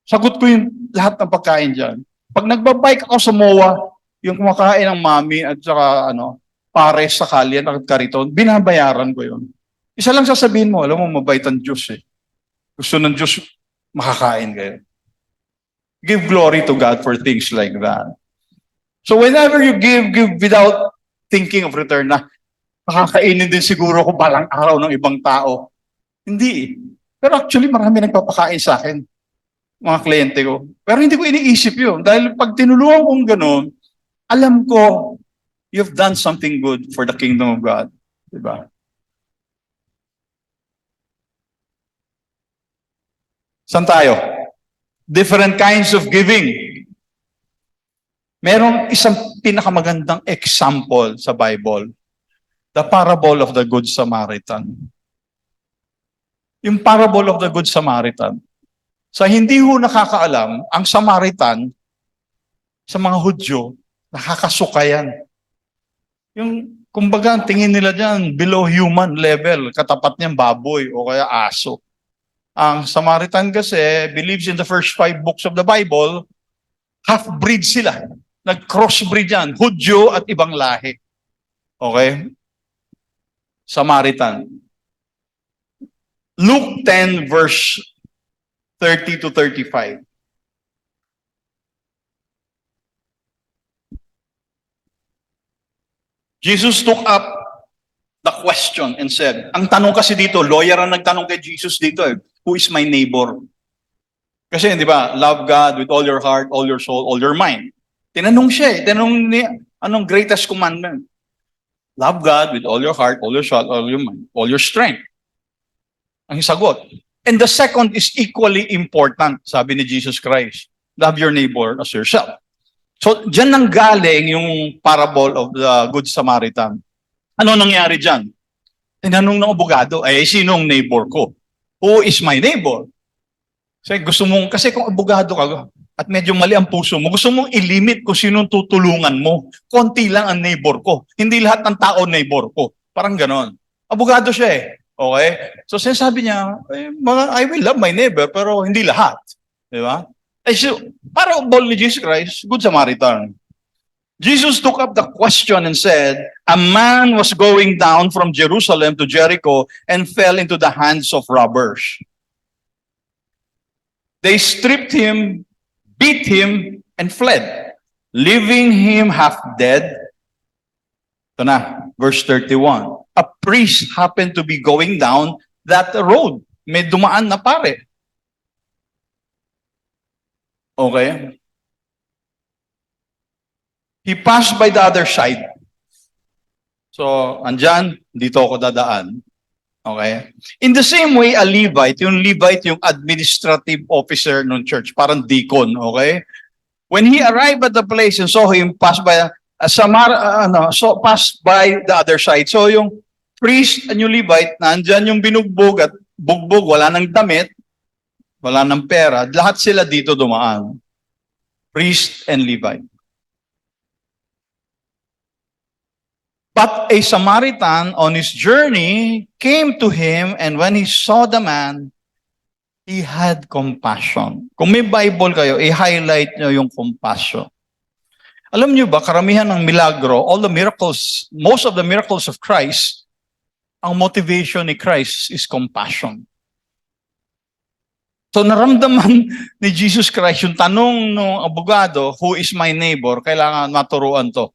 sagot ko yung lahat ng pagkain dyan. Pag nagbabike ako sa MOA, yung kumakain ng mami at saka pares sa kalyan at kariton, binabayaran ko yun. Isa lang sasabihin mo, alam mo, mabait ang Diyos eh. Gusto ng Diyos, makakain kayo. Give glory to God for things like that. So whenever you give without thinking of return na, makakainin din siguro ko balang araw ng ibang tao. Hindi. Pero actually, marami nagpapakain sa akin, mga kliyente ko. Pero hindi ko iniisip yun. Dahil pag tinulungan kong gano'n, alam ko, you've done something good for the kingdom of God. Diba? Saan tayo? Different kinds of giving. Merong isang pinakamagandang example sa Bible. The parable of the Good Samaritan. Yung parable of the Good Samaritan. Sa hindi ho nakakaalam, ang Samaritan, sa mga Hudyo, nakakasuka yan. Yung, kumbaga, ang tingin nila dyan, below human level, katapat niyang baboy o kaya aso. Ang Samaritan kasi believes in the first 5 books of the Bible, half-breed sila. Nag-crossbreed yan, Hudyo at ibang lahi. Okay? Samaritan. Luke 10 verse 30 to 35. Jesus took up the question and said, ang tanong kasi dito, lawyer ang nagtanong kay Jesus dito who is my neighbor? Kasi di ba, love God with all your heart, all your soul, all your mind. Tinanong siya tinanong niya, anong greatest commandment? Love God with all your heart, all your soul, all your mind, all your strength. Ang sagot. And the second is equally important, sabi ni Jesus Christ. Love your neighbor as yourself. So, dyan nang galing yung parable of the Good Samaritan. Ano nangyari dyan? Tinanong ng abogado, sinong neighbor ko? Who is my neighbor? Kasi kung abogado ka, at medyo mali ang puso mo, gusto mong ilimit kung sinong tutulungan mo. Konti lang ang neighbor ko. Hindi lahat ng tao neighbor ko. Parang ganon. Abogado siya Okay? So sinasabi niya, I will love my neighbor, pero hindi lahat. Di ba? So, parable ni Jesus Christ, Good Samaritan. Jesus took up the question and said, a man was going down from Jerusalem to Jericho and fell into the hands of robbers. They stripped him, beat him, and fled, leaving him half dead. Ito na, verse 31. A priest happened to be going down that road. May dumaan na pare. Okay? He passed by the other side. So, andyan, dito ako dadaan. Okay? In the same way, a Levite yung administrative officer ng church, parang deacon, okay? When he arrived at the place and saw him pass by, passed by the other side. So, yung priest and yung Levite, nandyan yung binugbog at bugbog, wala nang damit, wala nang pera, lahat sila dito dumaan. Priest and Levite. But a Samaritan on his journey came to him, and when he saw the man, he had compassion. Kung may Bible kayo, i-highlight nyo yung compassion. Alam nyo ba, karamihan ng milagro, all the miracles, most of the miracles of Christ, ang motivation ni Christ is compassion. So naramdaman ni Jesus Christ, yung tanong ng abogado, who is my neighbor, kailangan maturuan to.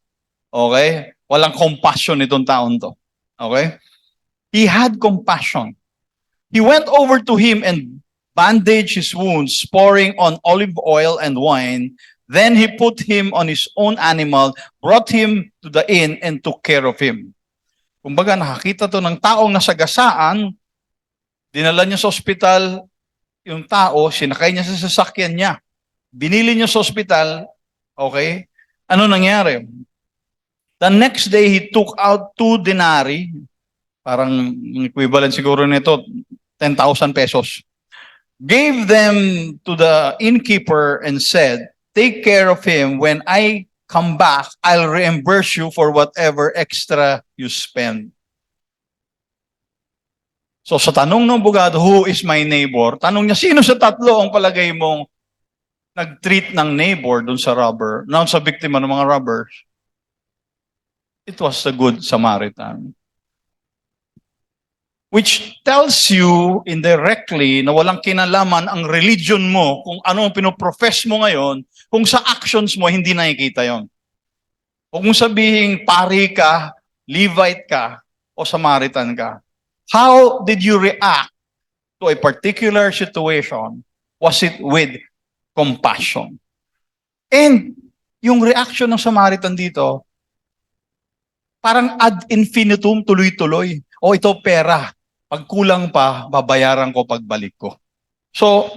Okay? Walang compassion itong taon to. Okay? He had compassion. He went over to him and bandaged his wounds, pouring on olive oil and wine. Then he put him on his own animal, brought him to the inn, and took care of him. Kumbaga, nakakita to ng taong nasagasaan, dinala niya sa ospital yung tao, sinakay niya sa sasakyan niya, binili niya sa ospital, okay? Ano nangyari? The next day, he took out 2 denarii, parang equivalent siguro nito, 10,000 pesos. Gave them to the innkeeper and said, take care of him. When I come back, I'll reimburse you for whatever extra you spend. So sa tanong ng abogado, who is my neighbor? Tanong niya, sino sa tatlo ang palagay mong nag-treat ng neighbor dun sa robber, sa biktima ng mga robbers? It was the Good Samaritan. Which tells you indirectly na walang kinalaman ang religion mo, kung ano ang pinoprofess mo ngayon, kung sa actions mo hindi nakikita yon. Huwag mong sabihin, pari ka, Levite ka, o Samaritan ka. How did you react to a particular situation? Was it with compassion? And yung reaction ng Samaritan dito, parang ad infinitum, tuloy-tuloy. O ito pera, pag kulang pa, babayaran ko pagbalik ko. So,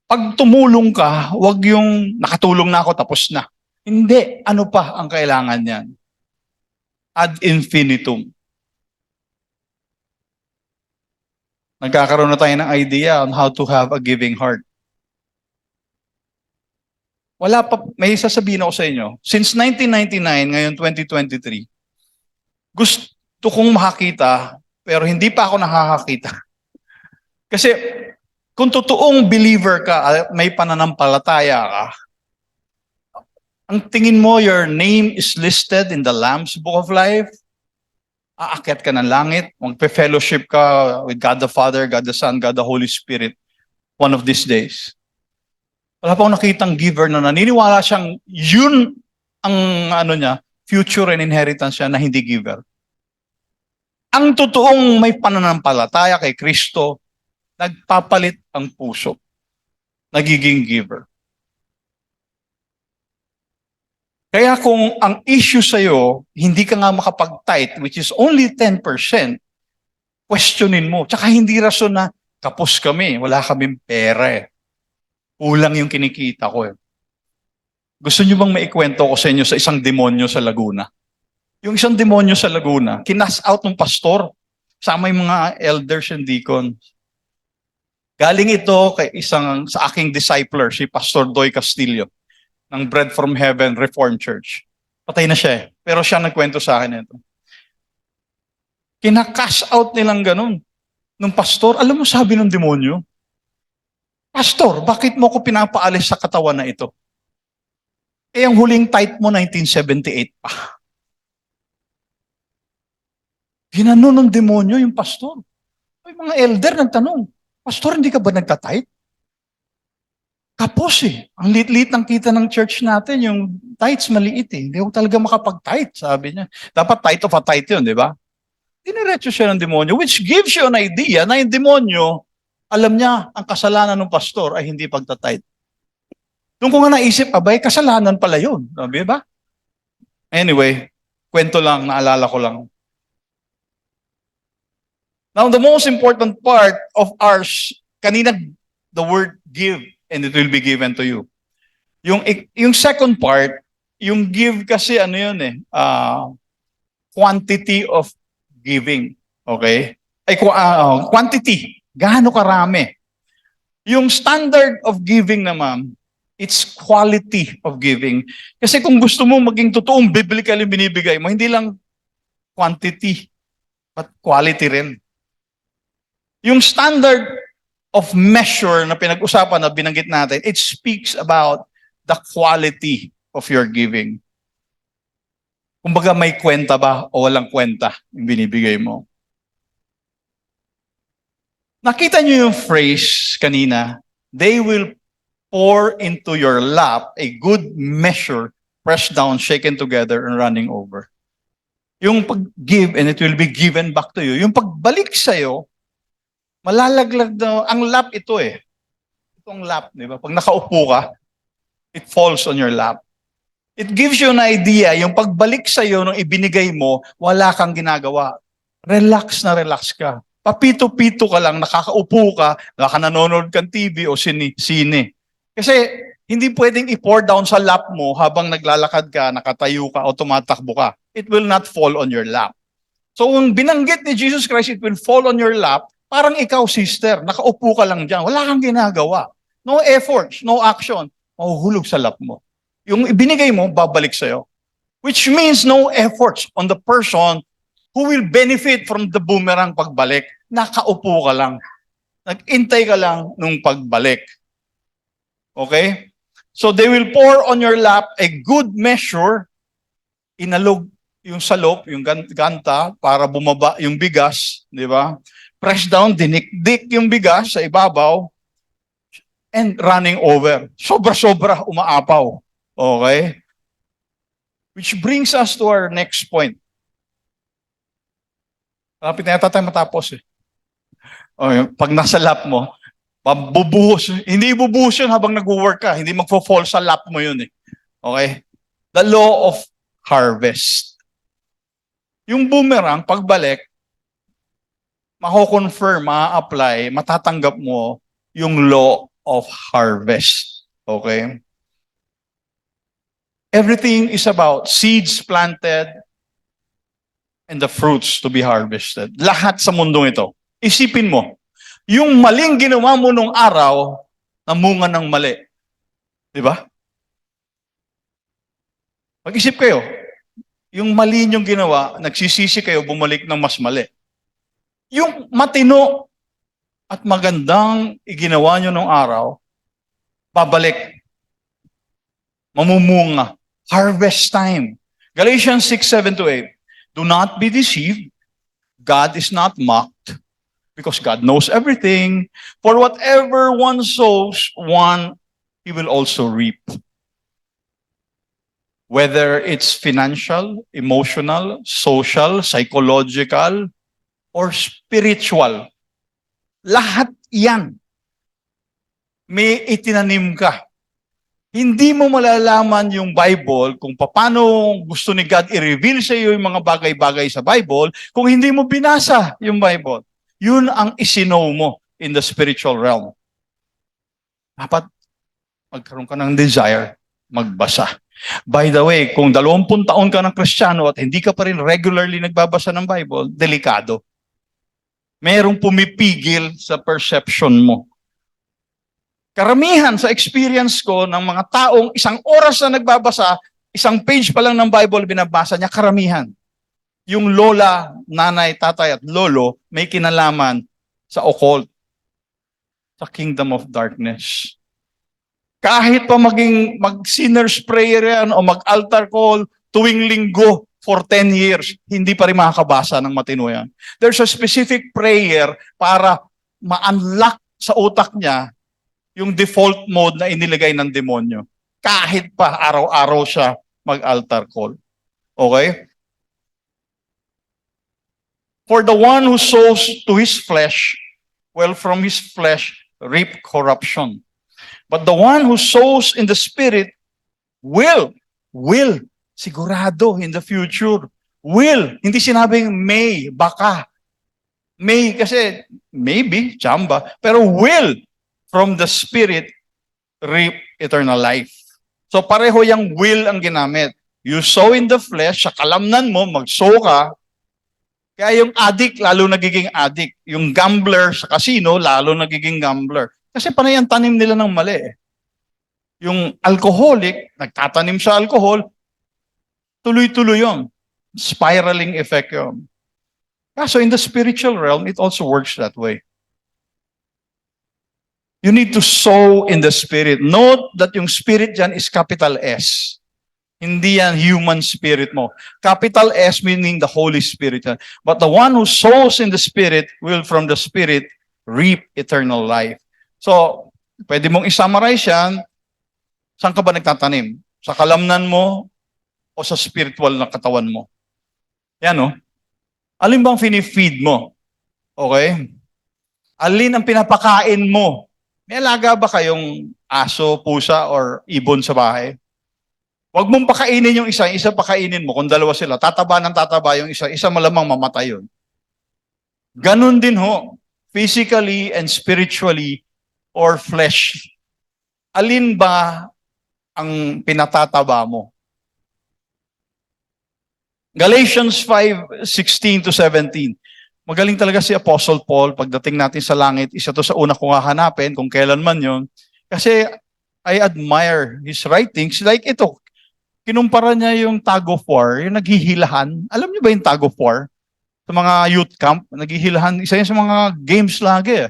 pag tumulong ka, wag yung nakatulong na ako, tapos na. Hindi, ano pa ang kailangan niyan? Ad infinitum. Nagkakaroon na tayo ng idea on how to have a giving heart. Wala pa, may sasabihin ako sa inyo. Since 1999, ngayon 2023, gusto kong makakita, pero hindi pa ako nakakakita. Kasi kung totoong believer ka, may pananampalataya ka, ang tingin mo, your name is listed in the Lamb's Book of Life, aakyat ka ng langit, magpe-fellowship ka with God the Father, God the Son, God the Holy Spirit, one of these days. Wala pa akong nakitang giver na naniniwala siyang yun ang future and inheritance siya na hindi giver. Ang totoong may pananampalataya kay Kristo, nagpapalit ang puso, nagiging giver. Kaya kung ang issue sa'yo, hindi ka nga makapag-tithe, which is only 10%, questionin mo. Tsaka hindi rason na, kapos kami, wala kaming pera eh. Kulang yung kinikita ko eh. Gusto nyo bang maikwento ko sa inyo sa isang demonyo sa Laguna? Yung isang demonyo sa Laguna, kinas out ng pastor, sama yung mga elders and deacons. Galing ito kay sa aking discipler, si Pastor Doy Castillo, ng Bread from Heaven Reformed Church. Patay na siya eh. Pero siya nagkwento sa akin ito. Kina-cash out nilang ganun. Nung pastor, alam mo sabi ng demonyo, Pastor, bakit mo ko pinapaalis sa katawan na ito? Eh, ang huling tithe mo, 1978 pa. Ginanon ng demonyo yung pastor. May mga elder nagtanong, Pastor, hindi ka ba nagtatithe? Kapos eh. Ang lit-lit ng kita ng church natin, yung tithes maliit eh. Hindi ko talaga makapag-tithe, sabi niya. Dapat tithe of a tithe yun, di ba? Diniretso siya ng demonyo, which gives you an idea na yung demonyo, alam niya, ang kasalanan ng pastor ay hindi pagtatithe. Doon ko nga naisip, abay, kasalanan pala yun. Sabi ba? Anyway, kwento lang, naalala ko lang. Now, the most important part of ours, kanina, the word give, and it will be given to you. Yung second part, yung give kasi ano yun eh, quantity of giving. Okay? Quantity. Gaano karami? Yung standard of giving naman, it's quality of giving. Kasi kung gusto mo maging totoong biblical yung binibigay mo, hindi lang quantity, but quality rin. Yung standard of measure na pinag-usapan na binanggit natin, it speaks about the quality of your giving. Kumbaga may kwenta ba o walang kwenta yung binibigay mo. Nakita niyo yung phrase kanina, they will pour into your lap a good measure, pressed down, shaken together, and running over. Yung pag-give and it will be given back to you. Yung pagbalik sa'yo, malalaglag na, ang lap ito eh. Itong lap, di ba? Pag nakaupo ka, it falls on your lap. It gives you an idea, yung pagbalik sa'yo nung ibinigay mo, wala kang ginagawa. Relax na relax ka. Papito-pito ka lang, nakakaupo ka, nanonood kang TV o sine. Kasi hindi pwedeng i-pour down sa lap mo habang naglalakad ka, nakatayo ka o tumatakbo ka. It will not fall on your lap. So kung binanggit ni Jesus Christ, it will fall on your lap, parang ikaw, sister, nakaupo ka lang dyan, wala kang ginagawa. No efforts, no action, mahuhulog sa lap mo. Yung ibinigay mo, babalik sa'yo. Which means no efforts on the person who will benefit from the boomerang pagbalik. Nakaupo ka lang. Nag-intay ka lang nung pagbalik. Okay? So they will pour on your lap a good measure, inalog yung salop, yung ganta, para bumaba yung bigas, di ba? Press down, dinikdik yung bigas sa ibabaw, and running over. Sobra-sobra, umaapaw. Okay? Which brings us to our next point. Kapit na yata tayo matapos eh. Okay, pag nasa lap mo, bubuhos. Hindi bubuhos yun habang nag-work ka. Hindi magfo-fall sa lap mo yun eh. Okay? The law of harvest. Yung boomerang, pagbalik, mako-confirm, ma-apply, matatanggap mo yung law of harvest. Okay? Everything is about seeds planted and the fruits to be harvested. Lahat sa mundong ito. Isipin mo, yung maling ginawa mo nung araw, namunga ng mali. Di ba? Mag-isip kayo, yung mali niyong ginawa, nagsisisi kayo, bumalik ng mas mali. Yung matino at magandang iginawa niyo nung araw, babalik. Mamumunga. Harvest time. Galatians 6:7-8. Do not be deceived. God is not mocked, because God knows everything. For whatever one sows, he will also reap. Whether it's financial, emotional, social, psychological, or spiritual. Lahat yan. May itinanim ka. Hindi mo malalaman yung Bible kung paano gusto ni God i-reveal sa iyo yung mga bagay-bagay sa Bible kung hindi mo binasa yung Bible. Yun ang isinow mo in the spiritual realm. Dapat magkaroon ka ng desire, magbasa. By the way, kung 20 taon ka ng Kristiyano at hindi ka pa rin regularly nagbabasa ng Bible, delikado. Merong pumipigil sa perception mo. Karamihan sa experience ko ng mga taong 1 oras na nagbabasa, 1 page pa lang ng Bible binabasa niya, karamihan. Yung lola, nanay, tatay at lolo may kinalaman sa occult, sa kingdom of darkness. Kahit pa mag-sinner's prayer yan o mag-altar call tuwing linggo for 10 years, hindi pa rin makakabasa ng matino yan. There's a specific prayer para ma-unlock sa utak niya yung default mode na inilagay ng demonyo. Kahit pa araw-araw siya mag-altar call. Okay? For the one who sows to his flesh, well, from his flesh reap corruption. But the one who sows in the Spirit will, sigurado in the future, will, hindi sinabing may, baka. May kasi, maybe, chamba, pero will, from the Spirit, reap eternal life. So pareho yung will ang ginamit. You sow in the flesh, sa kalamnan mo, mag-sow ka. Kaya yung addict, lalo nagiging addict. Yung gambler sa casino, lalo nagiging gambler. Kasi panay ang tanim nila ng mali eh. Yung alcoholic, nagtatanim sa alcohol, tuloy-tuloy yun. Spiraling effect yun. So in the spiritual realm, it also works that way. You need to sow in the spirit. Note that yung spirit dyan is capital S. Hindi yan human spirit mo. Capital S meaning the Holy Spirit. But the one who sows in the spirit will from the spirit reap eternal life. So, pwede mong isummarize yan. Saan ka ba nagtatanim? Sa kalamnan mo o sa spiritual na katawan mo? Yan, no? Alin bang finifeed mo? Okay? Alin ang pinapakain mo? May alaga ba kayong aso, pusa, or ibon sa bahay? Huwag mong pakainin yung isa pakainin mo. Kung dalawa sila, tataba ng tataba yung isa malamang mamatay yun. Ganun din ho, physically and spiritually or flesh. Alin ba ang pinatataba mo? Galatians 5:16 to 17. Magaling talaga si Apostle Paul. Pagdating natin sa langit, isa to sa una kong hahanapin kung kailan man yon. Kasi I admire his writings. Like ito, kinumpara niya yung tug of war, yung naghihilahan. Alam niyo ba yung tug of war? Sa mga youth camp, naghihilahan. Isa yun sa mga games lagi.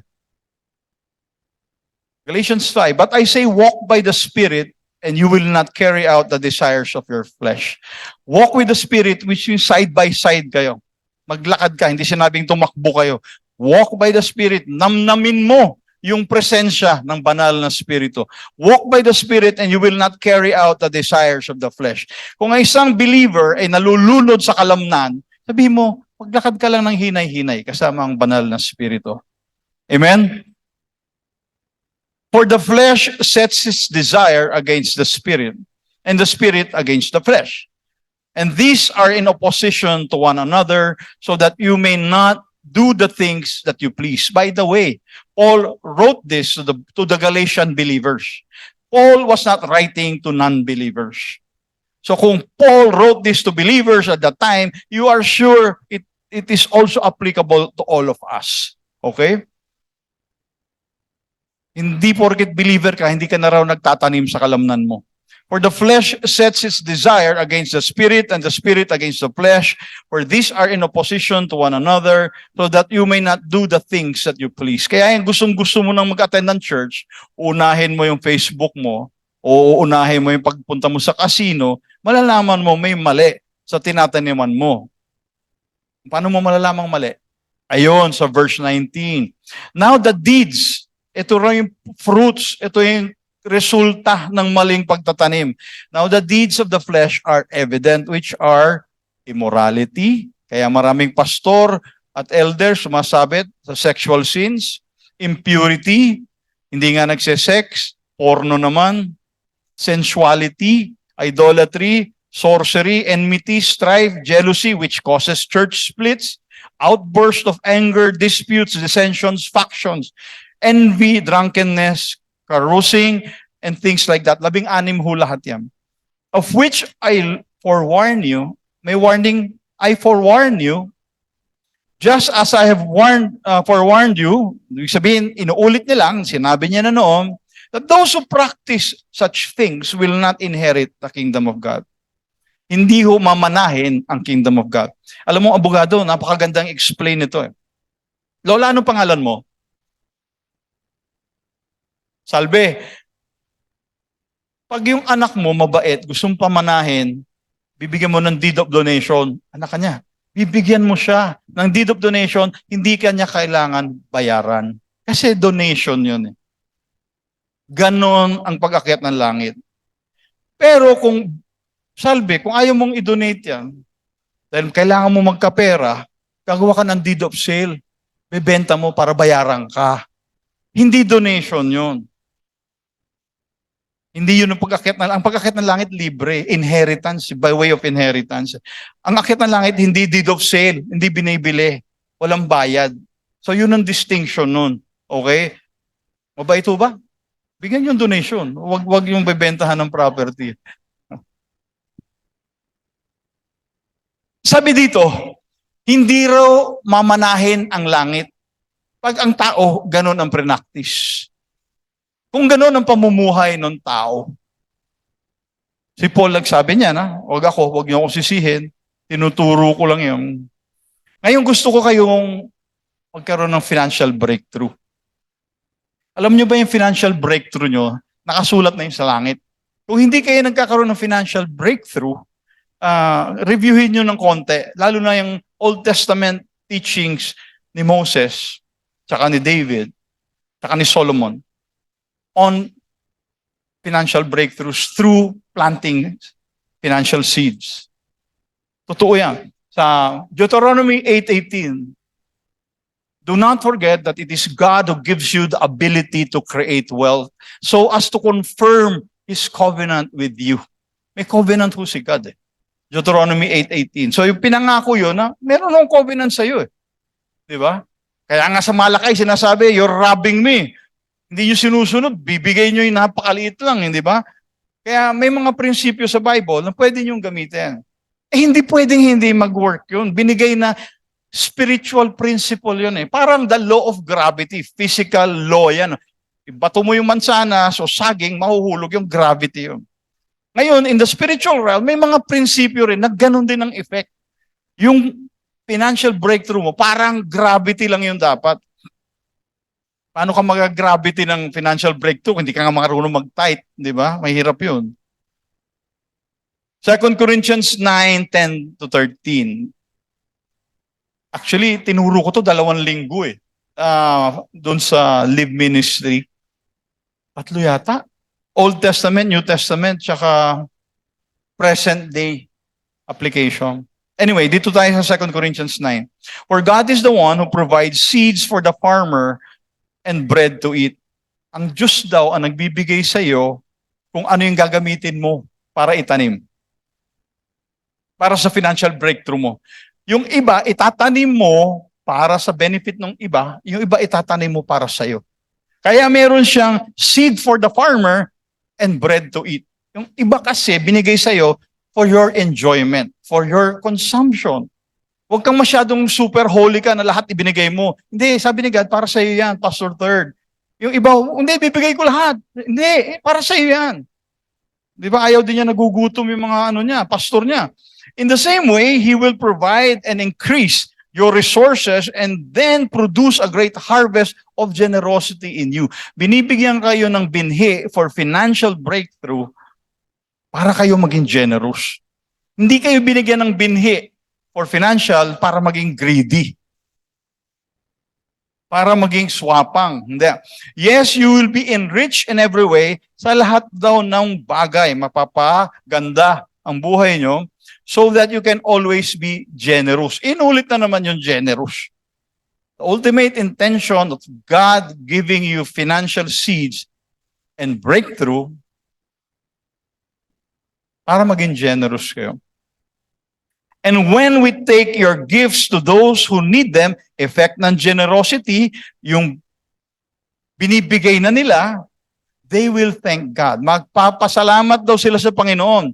Galatians 5, but I say walk by the Spirit and you will not carry out the desires of your flesh. Walk with the Spirit, which means side by side kayo. Maglakad ka, hindi sinabing tumakbo kayo. Walk by the Spirit, namnamin mo yung presensya ng banal na Espiritu. Walk by the Spirit and you will not carry out the desires of the flesh. Kung ang isang believer ay nalulunod sa kalamnan, sabihin mo, maglakad ka lang ng hinay-hinay kasama ang banal na Espiritu. Amen? For the flesh sets its desire against the Spirit, and the Spirit against the flesh. And these are in opposition to one another, so that you may not do the things that you please. By the way, Paul wrote this to the Galatian believers. Paul was not writing to non-believers. So kung Paul wrote this to believers at that time, you are sure it is also applicable to all of us. Okay? Hindi porket believer ka, hindi ka na raw nagtatanim sa kalamnan mo. For the flesh sets its desire against the Spirit, and the Spirit against the flesh, for these are in opposition to one another, so that you may not do the things that you please. Kaya yung gustong-gusto mo nang mag-attend ng church, unahin mo yung Facebook mo, o unahin mo yung pagpunta mo sa casino, malalaman mo may mali sa tinataniman mo. Paano mo malalamang mali? Ayon sa verse 19. Now the deeds, ito rin yung fruits, ito yung resulta ng maling pagtatanim. Now the deeds of the flesh are evident, which are immorality. Kaya maraming pastor at elders sumasabit sa sexual sins, impurity, hindi nga nagsesex, porno naman, sensuality, idolatry, sorcery, enmity, strife, jealousy, which causes church splits, outburst of anger, disputes, dissensions, factions, envy, drunkenness, carousing, and things like that. 16 ho lahat yan. Of which I forewarn you, may warning, I forewarn you, just as I have forewarned you, ibig sabihin, inuulit niya lang, sinabi niya na noon, that those who practice such things will not inherit the kingdom of God. Hindi ho mamanahin ang kingdom of God. Alam mo, abogado, napakagandang explain nito eh. Lola, anong pangalan mo? Salve. Pag yung anak mo mabait, gustong pamanahin, bibigyan mo ng deed of donation, anak ka niya. Bibigyan mo siya ng deed of donation, hindi ka niya kailangan bayaran. Kasi donation yun eh. Ganon ang pag-akyat ng langit. Pero kung, salve, kung ayaw mong i-donate yan, dahil kailangan mo magkapera, gagawa ka ng deed of sale. Bebenta mo para bayaran ka. Hindi donation yun. Hindi yun ang pag-akyat ng langit libre, inheritance, by way of inheritance. Ang akyat ng langit, hindi deed of sale, hindi binibili, walang bayad. So yun ang distinction nun. Okay? Mabait ho ba? Bigyan yung donation. Wag yung bebentahan ng property. Sabi dito, hindi raw mamanahin ang langit pag ang tao ganun ang prenactice. Kung gano'n ang pamumuhay ng tao, si Paul nagsabi niya na, huwag niyo ako sisihin, Tinuturo ko lang yung. Ngayon gusto ko kayong magkaroon ng financial breakthrough. Alam nyo ba yung financial breakthrough nyo? Nakasulat na yun sa langit. Kung hindi kayo nagkakaroon ng financial breakthrough, reviewin nyo ng konti, lalo na yung Old Testament teachings ni Moses, tsaka ni David, tsaka ni Solomon, on financial breakthroughs through planting financial seeds. Totoo yan. Sa Deuteronomy 8:18, do not forget that it is God who gives you the ability to create wealth so as to confirm His covenant with you. May covenant ho si God eh. Deuteronomy 8:18. So yung pinangako yun na meron akong covenant sa iyo eh. Di ba? Kaya nga sa Malakay sinasabi, you're robbing me. Hindi nyo sinusunod, bibigay nyo yung napakaliit lang, hindi ba? Kaya may mga prinsipyo sa Bible na pwede nyo gamitin. Hindi pwedeng hindi mag-work yun. Binigay na spiritual principle yun eh. Parang the law of gravity, physical law yan. Ibato mo yung mansanas o saging, mahuhulog yung gravity yun. Ngayon, in the spiritual realm, may mga prinsipyo rin na ganun din ang effect. Yung financial breakthrough mo, parang gravity lang yun dapat. Paano ka mag-gravity ng financial breakthrough? Hindi ka nga marunong mag-tight, di ba? Mahirap yun. 2 Corinthians 9:10-13. Actually, tinuro ko to 2 linggo eh. Doon sa Live Ministry. 3 yata. Old Testament, New Testament, tsaka present day application. Anyway, dito tayo sa 2 Corinthians 9. For God is the one who provides seeds for the farmer and bread to eat. Ang Diyos daw ang nagbibigay sa iyo kung ano yung gagamitin mo para itanim. Para sa financial breakthrough mo. Yung iba, itatanim mo para sa benefit ng iba. Yung iba, itatanim mo para sa iyo. Kaya meron siyang seed for the farmer and bread to eat. Yung iba kasi binigay sa iyo for your enjoyment, for your consumption. Huwag kang masyadong super holy ka na lahat ibinigay mo. Hindi, sabi ni God, para sa iyo yan, Pastor Third. Yung iba, hindi, bibigay ko lahat. Hindi, para sa iyo yan. Di ba, ayaw din niya nagugutom yung mga pastor niya. In the same way, He will provide and increase your resources and then produce a great harvest of generosity in you. Binibigyan kayo ng binhi for financial breakthrough para kayo maging generous. Hindi kayo binigyan ng binhi for financial para maging greedy. Para maging swapang. Hindi. Yes, you will be enriched in every way. Sa lahat daw ng bagay, mapapaganda ang buhay nyo so that you can always be generous. Inulit na naman yung generous. The ultimate intention of God giving you financial seeds and breakthrough para maging generous kayo. And when we take your gifts to those who need them, effect ng generosity, yung binibigay na nila, they will thank God. Magpapasalamat daw sila sa Panginoon.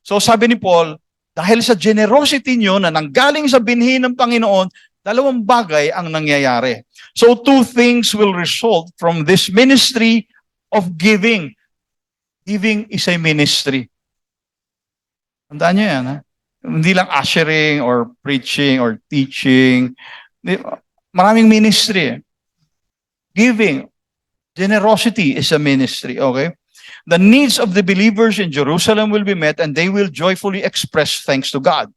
So sabi ni Paul, dahil sa generosity nyo na nanggaling sa binhi ng Panginoon, 2 bagay ang nangyayari. So 2 things will result from this ministry of giving. Giving is a ministry. Tandaan nyo yan, ha? Hindi lang ushering or preaching or teaching. Maraming ministry. Giving, generosity is a ministry, okay? The needs of the believers in Jerusalem will be met and they will joyfully express thanks to God.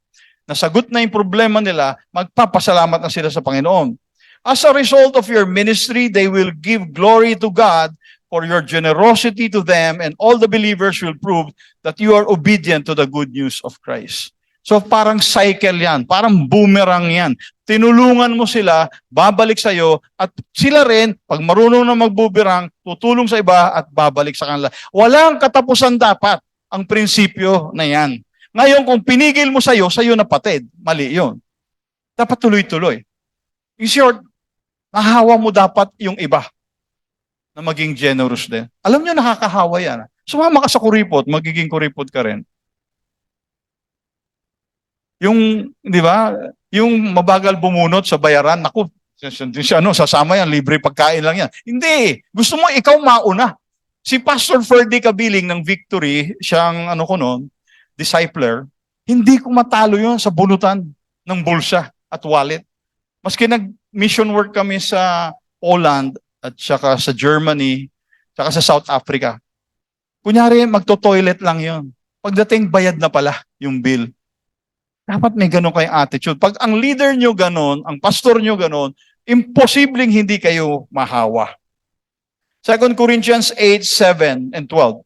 Nasagot na yung problema nila, magpapasalamat na sila sa Panginoon. As a result of your ministry, they will give glory to God for your generosity to them, and all the believers will prove that you are obedient to the good news of Christ. So parang cycle yan, parang boomerang yan. Tinulungan mo sila, babalik sa iyo, at sila rin, pag marunong na magbuberang, tutulong sa iba at babalik sa kanila. Walang katapusan dapat ang prinsipyo na yan. Ngayon, kung pinigil mo sa iyo napatid, mali yun. Dapat tuloy-tuloy. In short, nahawa mo dapat yung iba na maging generous din. Alam nyo, nakakahawa yan. Sumama ka sa kuripot, magiging kuripot ka rin. Yung, di ba, yung mabagal bumunot sa bayaran, naku, sasama yan, libre pagkain lang yan. Hindi, gusto mo ikaw mauna. Si Pastor Ferdy Kabiling ng Victory, siyang discipler, Hindi ko matalo yun sa bunutan ng bulsa at wallet. Maski nag-mission work kami sa Poland at saka sa Germany, saka sa South Africa. Kunyari, magto-toilet lang yon. Pagdating, bayad na pala yung bill. Dapat may ganun kayong attitude. Pag ang leader nyo ganun, ang pastor nyo ganun, imposibleng hindi kayo mahawa. 2 Corinthians 8, 7, and 12.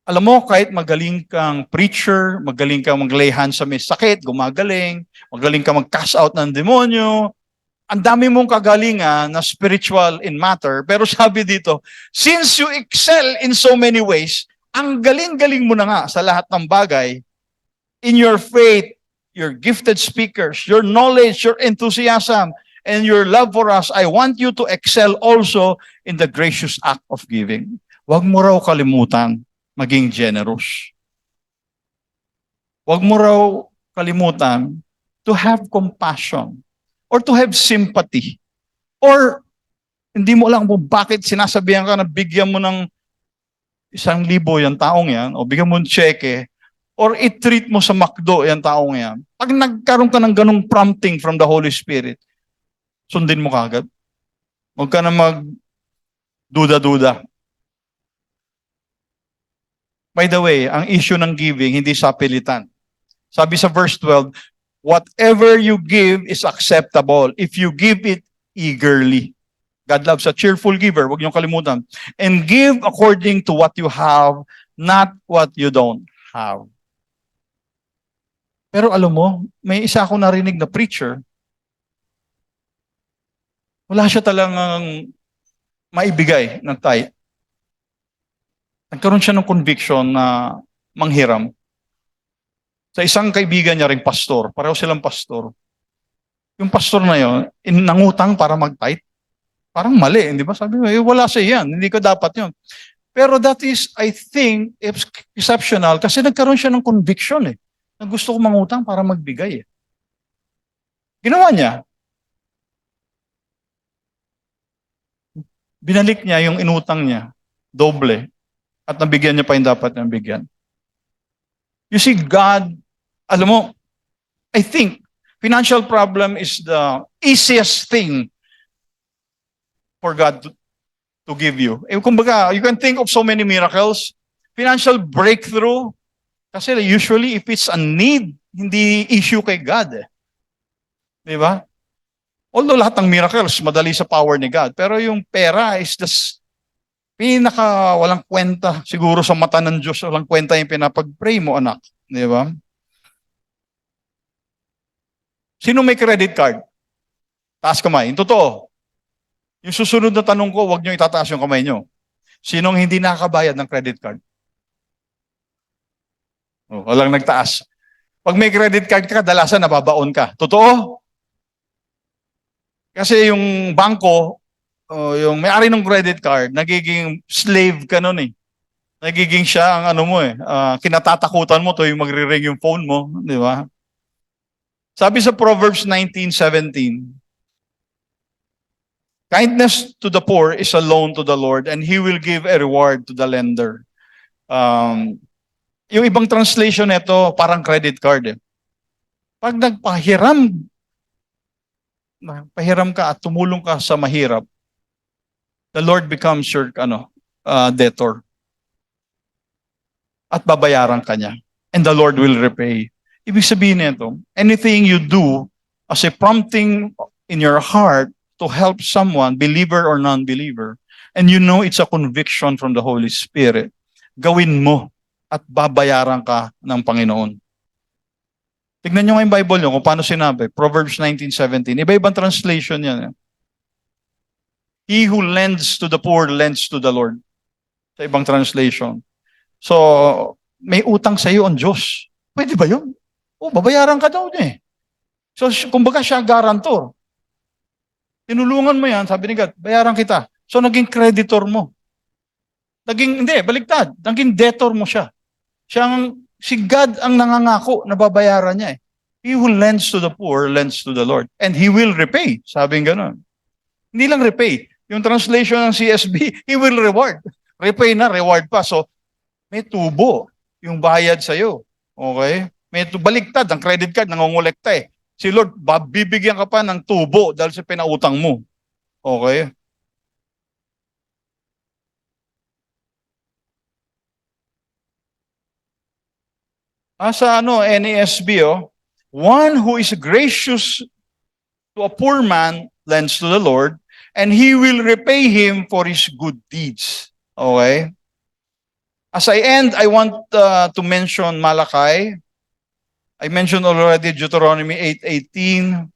Alam mo, kahit magaling kang preacher, magaling kang mag-lay hands sa may sakit, gumagaling, magaling kang mag-cast out ng demonyo, ang dami mong kagalingan na spiritual in matter, pero sabi dito, since you excel in so many ways, ang galing-galing mo na nga sa lahat ng bagay, in your faith, your gifted speakers, your knowledge, your enthusiasm, and your love for us, I want you to excel also in the gracious act of giving. Huwag mo raw kalimutan maging generous. Huwag mo raw kalimutan to have compassion or to have sympathy. Or hindi mo alam kung bakit sinasabihan ka na bigyan mo ng 1,000 yung taong yan, o bigyan mo ng cheque, or i-treat mo sa McDo yung taong yan. Pag nagkaroon ka ng ganung prompting from the Holy Spirit, sundin mo kagad. Huwag ka na mag-duda-duda. By the way, ang issue ng giving, hindi sa pilitan. Sabi sa verse 12, whatever you give is acceptable if you give it eagerly. God loves a cheerful giver, huwag niyong kalimutan. And give according to what you have, not what you don't have. Pero alam mo, may isa akong narinig na preacher, wala siya talagang maibigay ng tithe. Nagkaroon siya ng conviction na manghiram. Sa isang kaibigan niya ring pastor, pareho silang pastor. Yung pastor na yun, nangutang para mag-tithe. Parang mali, hindi ba? Sabi mo, wala siya yan, hindi ko dapat yun. Pero that is, I think, exceptional kasi nagkaroon siya ng conviction na gusto ko mangutang para magbigay Ginawa niya. Binalik niya yung inutang niya, doble. At nabigyan niya pa yung dapat niyang bigyan. You see, God, alam mo, I think, financial problem is the easiest thing for God to give you. Kumbaga, you can think of so many miracles. Financial breakthrough, kasi usually if it's a need, hindi issue kay God. Di ba? Although lahat ng miracles, madali sa power ni God. Pero yung pera is just pinaka walang kwenta siguro sa mata ng Diyos, walang kwenta yung pinapag-pray mo, anak. Di ba? Sino may credit card? Taas kamay. Yung totoo. Yung susunod na tanong ko, huwag nyo itataas yung kamay nyo. Sinong hindi nakakabayad ng credit card? Oh, walang nagtaas. Pag may credit card ka, kadalasan nababaon ka. Totoo? Kasi yung bangko, yung may-ari ng credit card, nagiging slave ka nun Nagiging siya ang ano mo kinatatakutan mo tuwing magre-ring yung phone mo, di ba? Sabi sa Proverbs 19:17, kindness to the poor is a loan to the Lord and He will give a reward to the lender. Yung ibang translation nito parang credit card Pag pahiram ka at tumulong ka sa mahirap, the Lord becomes your debtor. At babayaran ka niya. And the Lord will repay. Ibig sabihin nito, anything you do as a prompting in your heart to help someone, believer or non-believer, and you know it's a conviction from the Holy Spirit, gawin mo at babayaran ka ng Panginoon. Tignan nyo nga yung Bible nyo kung paano sinabi. Proverbs 19:17. Iba-ibang translation yan. He who lends to the poor lends to the Lord. Sa ibang translation. So, may utang sa iyo ang Diyos. Pwede ba yun? Babayaran ka daw niya So, kumbaga siya garantor. Tinulungan mo yan, sabi ni God, bayaran kita. So, naging creditor mo. Baligtad. Naging debtor mo siya. Si God ang nangangako na babayaran niya He who lends to the poor, lends to the Lord. And He will repay. Sabi nga gano'n. Hindi lang repay. Yung translation ng CSB, He will reward. Repay na, reward pa. So, may tubo yung bayad sa'yo. Okay? May baliktad, ang credit card, nangongolekta eh. Si Lord, bibigyan ka pa ng tubo dahil sa pinautang mo. Okay? Sa NASB, one who is gracious to a poor man lends to the Lord, and He will repay him for his good deeds. Okay? As I end, I want to mention Malachi. I mentioned already Deuteronomy 8:18.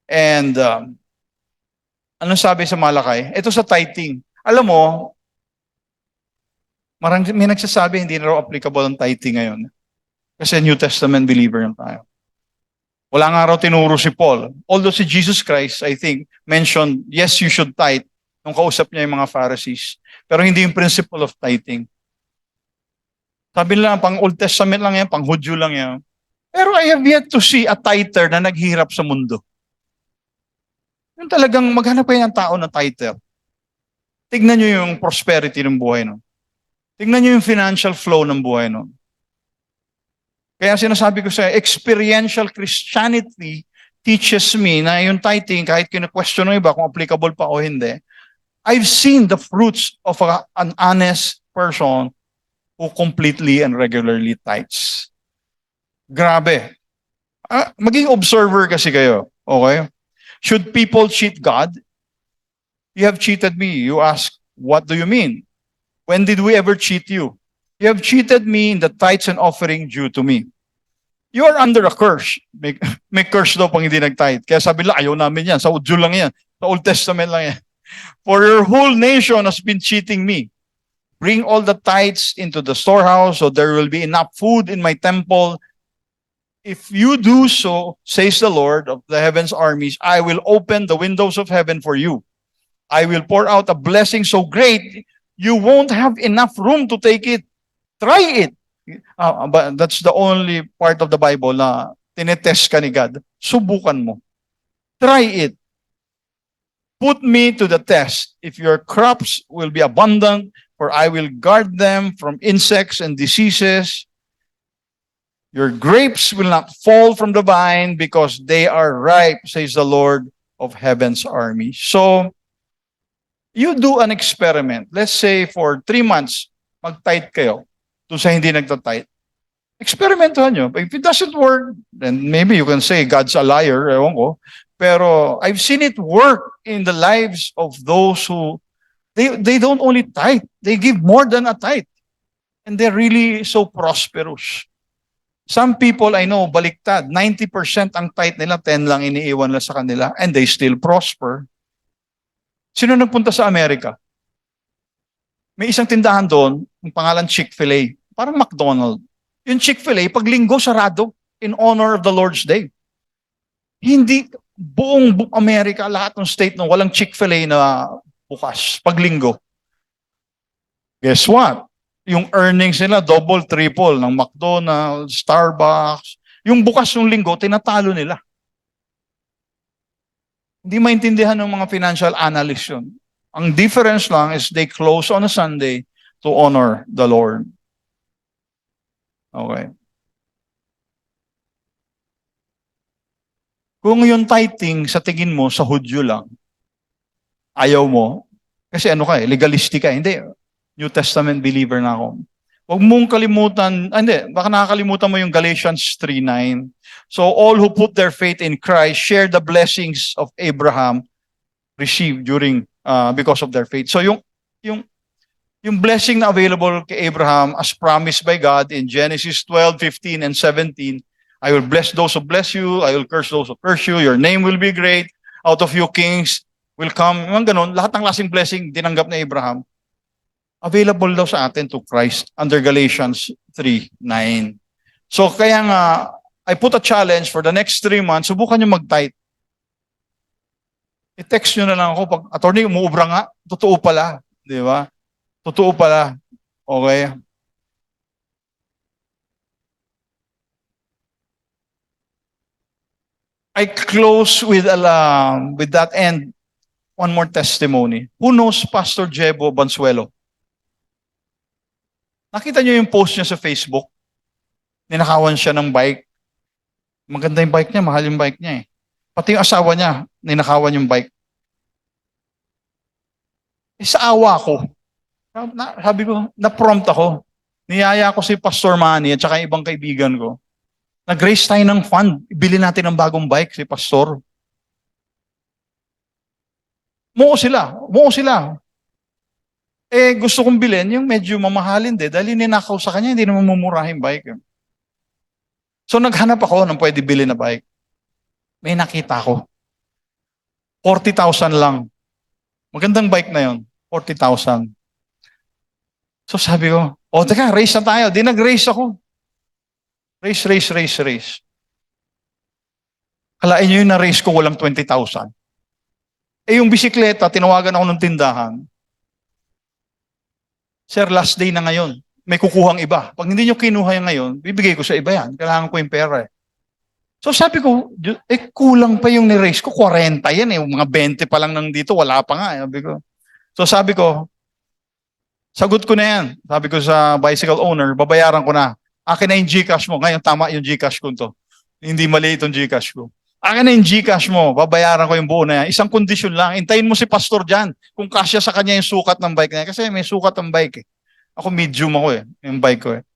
And ano sabi sa Malakay? Ito sa tithing. Alam mo, may nagsasabi hindi na raw applicable ang tithing ngayon. Kasi New Testament believer na tayo. Wala nga raw tinuro si Paul. Although si Jesus Christ, I think, mentioned, yes, you should tithe nung kausap niya yung mga Pharisees. Pero hindi yung principle of tithing. Sabi nila, pang Old Testament lang yan, pang Hudyo lang yan. Pero I have yet to see a tither na naghihirap sa mundo. Yung talagang maghanap kayo ng tao na tither. Tignan nyo yung prosperity ng buhay nun. Tignan nyo yung financial flow ng buhay nun. Kaya sinasabi ko sa experiential Christianity teaches me na yung tithing, kahit kina-question ng iba kung applicable pa o hindi, I've seen the fruits of an honest person who completely and regularly tithes. Grabe. Maging observer kasi kayo. Okay? Should people cheat God? You have cheated me. You ask, what do you mean? When did we ever cheat you? You have cheated me in the tithes and offering due to me. You are under a curse. May curse daw pang hindi nag-tithe. Kaya sabi lang, ayaw namin yan. Sa Udyo lang yan. Sa Old Testament lang yan. For your whole nation has been cheating me. Bring all the tithes into the storehouse so there will be enough food in my temple. If you do so, says the Lord of the heaven's armies, I will open the windows of heaven for you. I will pour out a blessing so great, you won't have enough room to take it. Try it. But that's the only part of the Bible na tinetest ka ni God. Subukan mo. Try it. Put me to the test. If your crops will be abundant, for I will guard them from insects and diseases. Your grapes will not fall from the vine because they are ripe, says the Lord of heaven's army. So, you do an experiment. Let's say for 3 months, mag-tithe kayo. Doon sa hindi nagtatithe. Experimentohan nyo. If it doesn't work, then maybe you can say God's a liar, ewan ko. Pero I've seen it work in the lives of those who, they don't only tithe, they give more than a tithe. And they're really so prosperous. Some people I know, baliktad, 90% ang tithe nila, 10 lang iniiwan nila sa kanila, and they still prosper. Sino nagpunta sa Amerika? May isang tindahan doon, yung pangalan Chick-fil-A, parang McDonald's. Yung Chick-fil-A, pag linggo, sarado in honor of the Lord's Day. Hindi buong Amerika, lahat ng state na walang Chick-fil-A na bukas, pag linggo. Guess what? Yung earnings nila, double, triple ng McDonald's, Starbucks. Yung bukas ng linggo, tinatalo nila. Hindi maintindihan ng mga financial analysts yun. Ang difference lang is they close on a Sunday to honor the Lord. Okay. Kung yung tithing sa tingin mo sa Hudyo lang, ayaw mo, kasi ano ka legalistic ka, hindi. New Testament believer na ako. Huwag mong kalimutan, hindi, baka nakakalimutan mo yung Galatians 3:9. So all who put their faith in Christ share the blessings of Abraham received during because of their faith. So yung blessing na available kay Abraham as promised by God in Genesis 12:15 and 17, I will bless those who bless you, I will curse those who curse you, your name will be great, out of you kings will come. Yung ganun, lahat ng lasing blessing tinanggap na Abraham, available daw sa atin to Christ under Galatians 3:9. So kaya nga, I put a challenge for the next 3 months, subukan nyo mag-tithe. I-text nyo na lang ako, pag attorney, umuubra nga, totoo pala. Di ba? Totoo pala. Okay? I close with that end, one more testimony. Who knows Pastor Jebo Bansuelo? Nakita nyo yung post niya sa Facebook? Ninakawan siya ng bike. Maganda yung bike niya, mahal yung bike niya eh. Pati yung asawa niya, ninakawan yung bike. Sa awa ko, sabi ko, na-prompt ako. Niyaya ko si Pastor Manny at saka yung ibang kaibigan ko. Nag-raise tayo ng fund. Ibili natin ng bagong bike si Pastor. Muo sila. Muo sila. Eh, gusto kong bilhin yung medyo mamahalin dahil ninakaw sa kanya, hindi naman mumurahin bike. So naghanap ako ng pwede bilhin na bike. May nakita ko. 40,000 lang. Magandang bike na yon. 40,000. So sabi ko, teka, race na tayo. Di nag-race ako. Race. Kalain nyo yung na-race ko, walang 20,000. Eh yung bisikleta, tinawagan ako ng tindahan. Sir, last day na ngayon. May kukuhang iba. Pag hindi nyo kinuha yung ngayon, bibigay ko sa iba yan. Kailangan ko yung pera eh. So sabi ko, kulang pa yung ni-race ko. 40 yan eh. Mga 20 pa lang nang dito, wala pa nga. Sabi ko. So sabi ko, sagot ko na yan. Sabi ko sa bicycle owner, babayaran ko na. Akin na yung GCash mo. Ngayon tama yung GCash ko to. Hindi mali itong GCash ko. Akin na yung GCash mo. Babayaran ko yung buo na yan. Isang kondisyon lang. Hintayin mo si pastor dyan. Kung kasya sa kanya yung sukat ng bike niya. Kasi may sukat ng bike eh. Ako medium ako eh. Yung bike ko eh.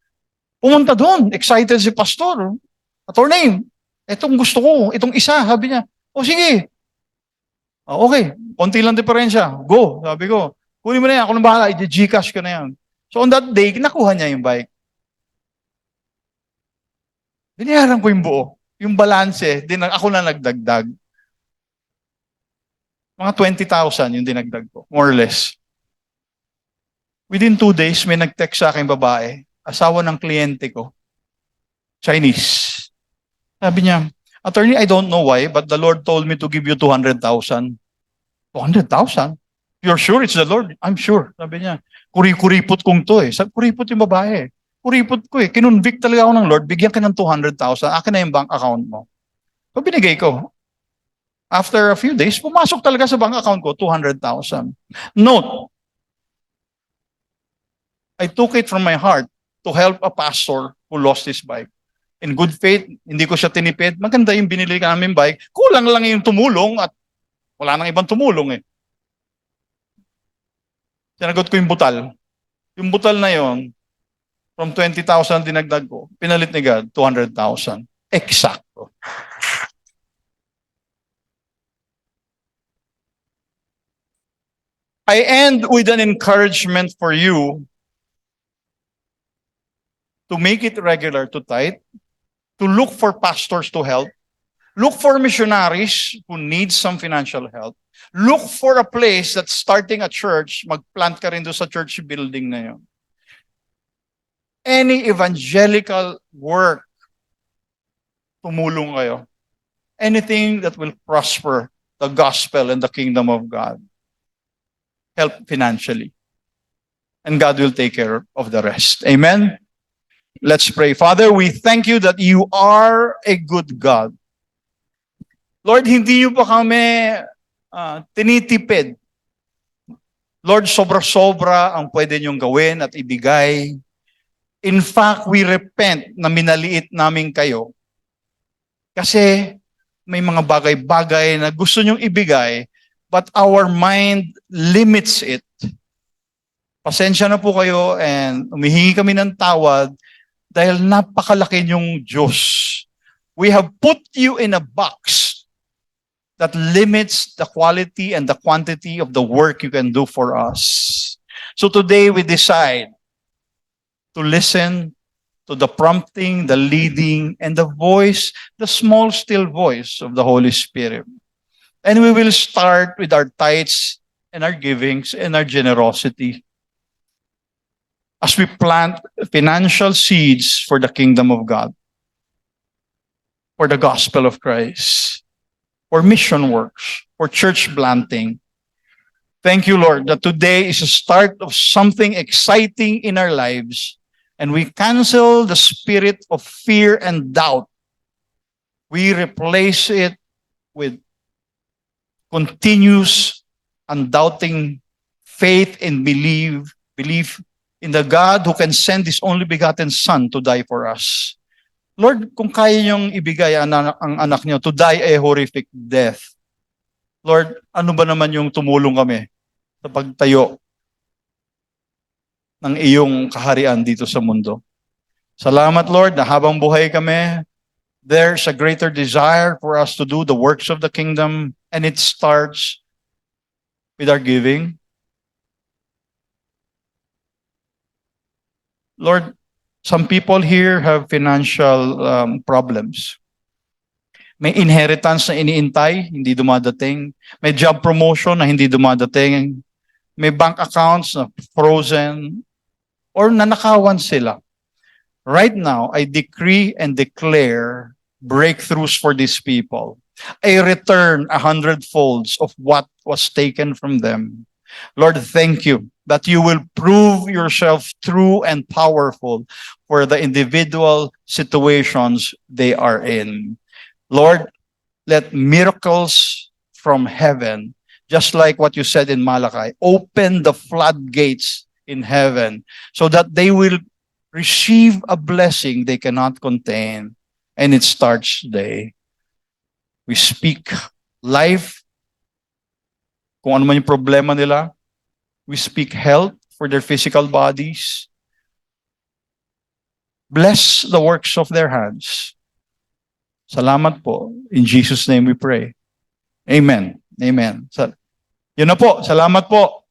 Pumunta doon. Excited si pastor. Attorney, itong gusto ko. Itong isa. Sabi niya. Sige. Okay. Konti lang diferensya. Go. Sabi ko. Kunin mo na yan. Ako nang bahala. I-GCash ko na yan. So on that day, nakuha niya yung bike. Binayaran ko yung buo. Yung balance, ako na nagdagdag. Mga 20,000 yung dinagdag ko. More or less. Within 2 days, may nag-text sa akin babae. Asawa ng kliyente ko. Chinese. Sabi niya, Attorney, I don't know why, but the Lord told me to give you 200,000. 200,000? You're sure it's the Lord? I'm sure. Sabi niya, kuripot kong to eh. Kuripot yung babae. Kuripot ko eh. Kinonvict talaga ako ng Lord, bigyan ka ng 200,000. Akin na yung bank account mo. So binigay ko. After a few days, pumasok talaga sa bank account ko, 200,000. Note, I took it from my heart to help a pastor who lost his bike. In good faith, hindi ko siya tinipid. Maganda yung binili namin bike. Kulang lang yung tumulong at wala nang ibang tumulong eh. Sinagot ko yung butal. Yung butal na yon, from 20,000 dinagdag ko, pinalit ni God, 200,000. Eksakto. I end with an encouragement for you to make it regular to tithe, to look for pastors to help, look for missionaries who need some financial help, look for a place that's starting a church, mag-plant ka rin doon sa church building na yun. Any evangelical work, tumulong kayo. Anything that will prosper the gospel and the kingdom of God. Help financially. And God will take care of the rest. Amen? Let's pray. Father, we thank you that you are a good God. Lord, hindi niyo pa kami tinitipid. Lord, sobra-sobra ang pwede niyong gawin at ibigay. In fact, we repent na minaliit namin kayo. Kasi may mga bagay-bagay na gusto niyong ibigay, but our mind limits it. Pasensya na po kayo and humihingi kami ng tawad dahil napakalaki niyong Diyos. We have put you in a box that limits the quality and the quantity of the work you can do for us. So today we decide to listen to the prompting, the leading, and the voice, the small still voice of the Holy Spirit. And we will start with our tithes and our givings and our generosity as we plant financial seeds for the kingdom of God, for the gospel of Christ, for mission works, for church planting. Thank you, Lord, that today is a start of something exciting in our lives, and we cancel the spirit of fear and doubt. We replace it with continuous, undoubting faith and belief in the God who can send His only begotten Son to die for us. Lord, kung kaya niyong ibigay ang anak niyo to die a horrific death, Lord, ano ba naman yung tumulong kami sa pagtayo ng iyong kaharian dito sa mundo? Salamat, Lord, na habang buhay kami, there's a greater desire for us to do the works of the kingdom, and it starts with our giving. Lord, some people here have financial problems. May inheritance na iniintay, hindi dumadating. May job promotion na hindi dumadating. May bank accounts na frozen or nanakawan sila. Right now, I decree and declare breakthroughs for these people. I return 100-folds of what was taken from them. Lord, thank you that you will prove yourself true and powerful for the individual situations they are in. Lord, let miracles from heaven, just like what you said in Malachi, open the floodgates in heaven so that they will receive a blessing they cannot contain. And it starts today. We speak life, kung ano man yung problema nila. We speak health for their physical bodies. Bless the works of their hands. Salamat po. In Jesus' name we pray. Amen. Amen. Yun na po. Salamat po.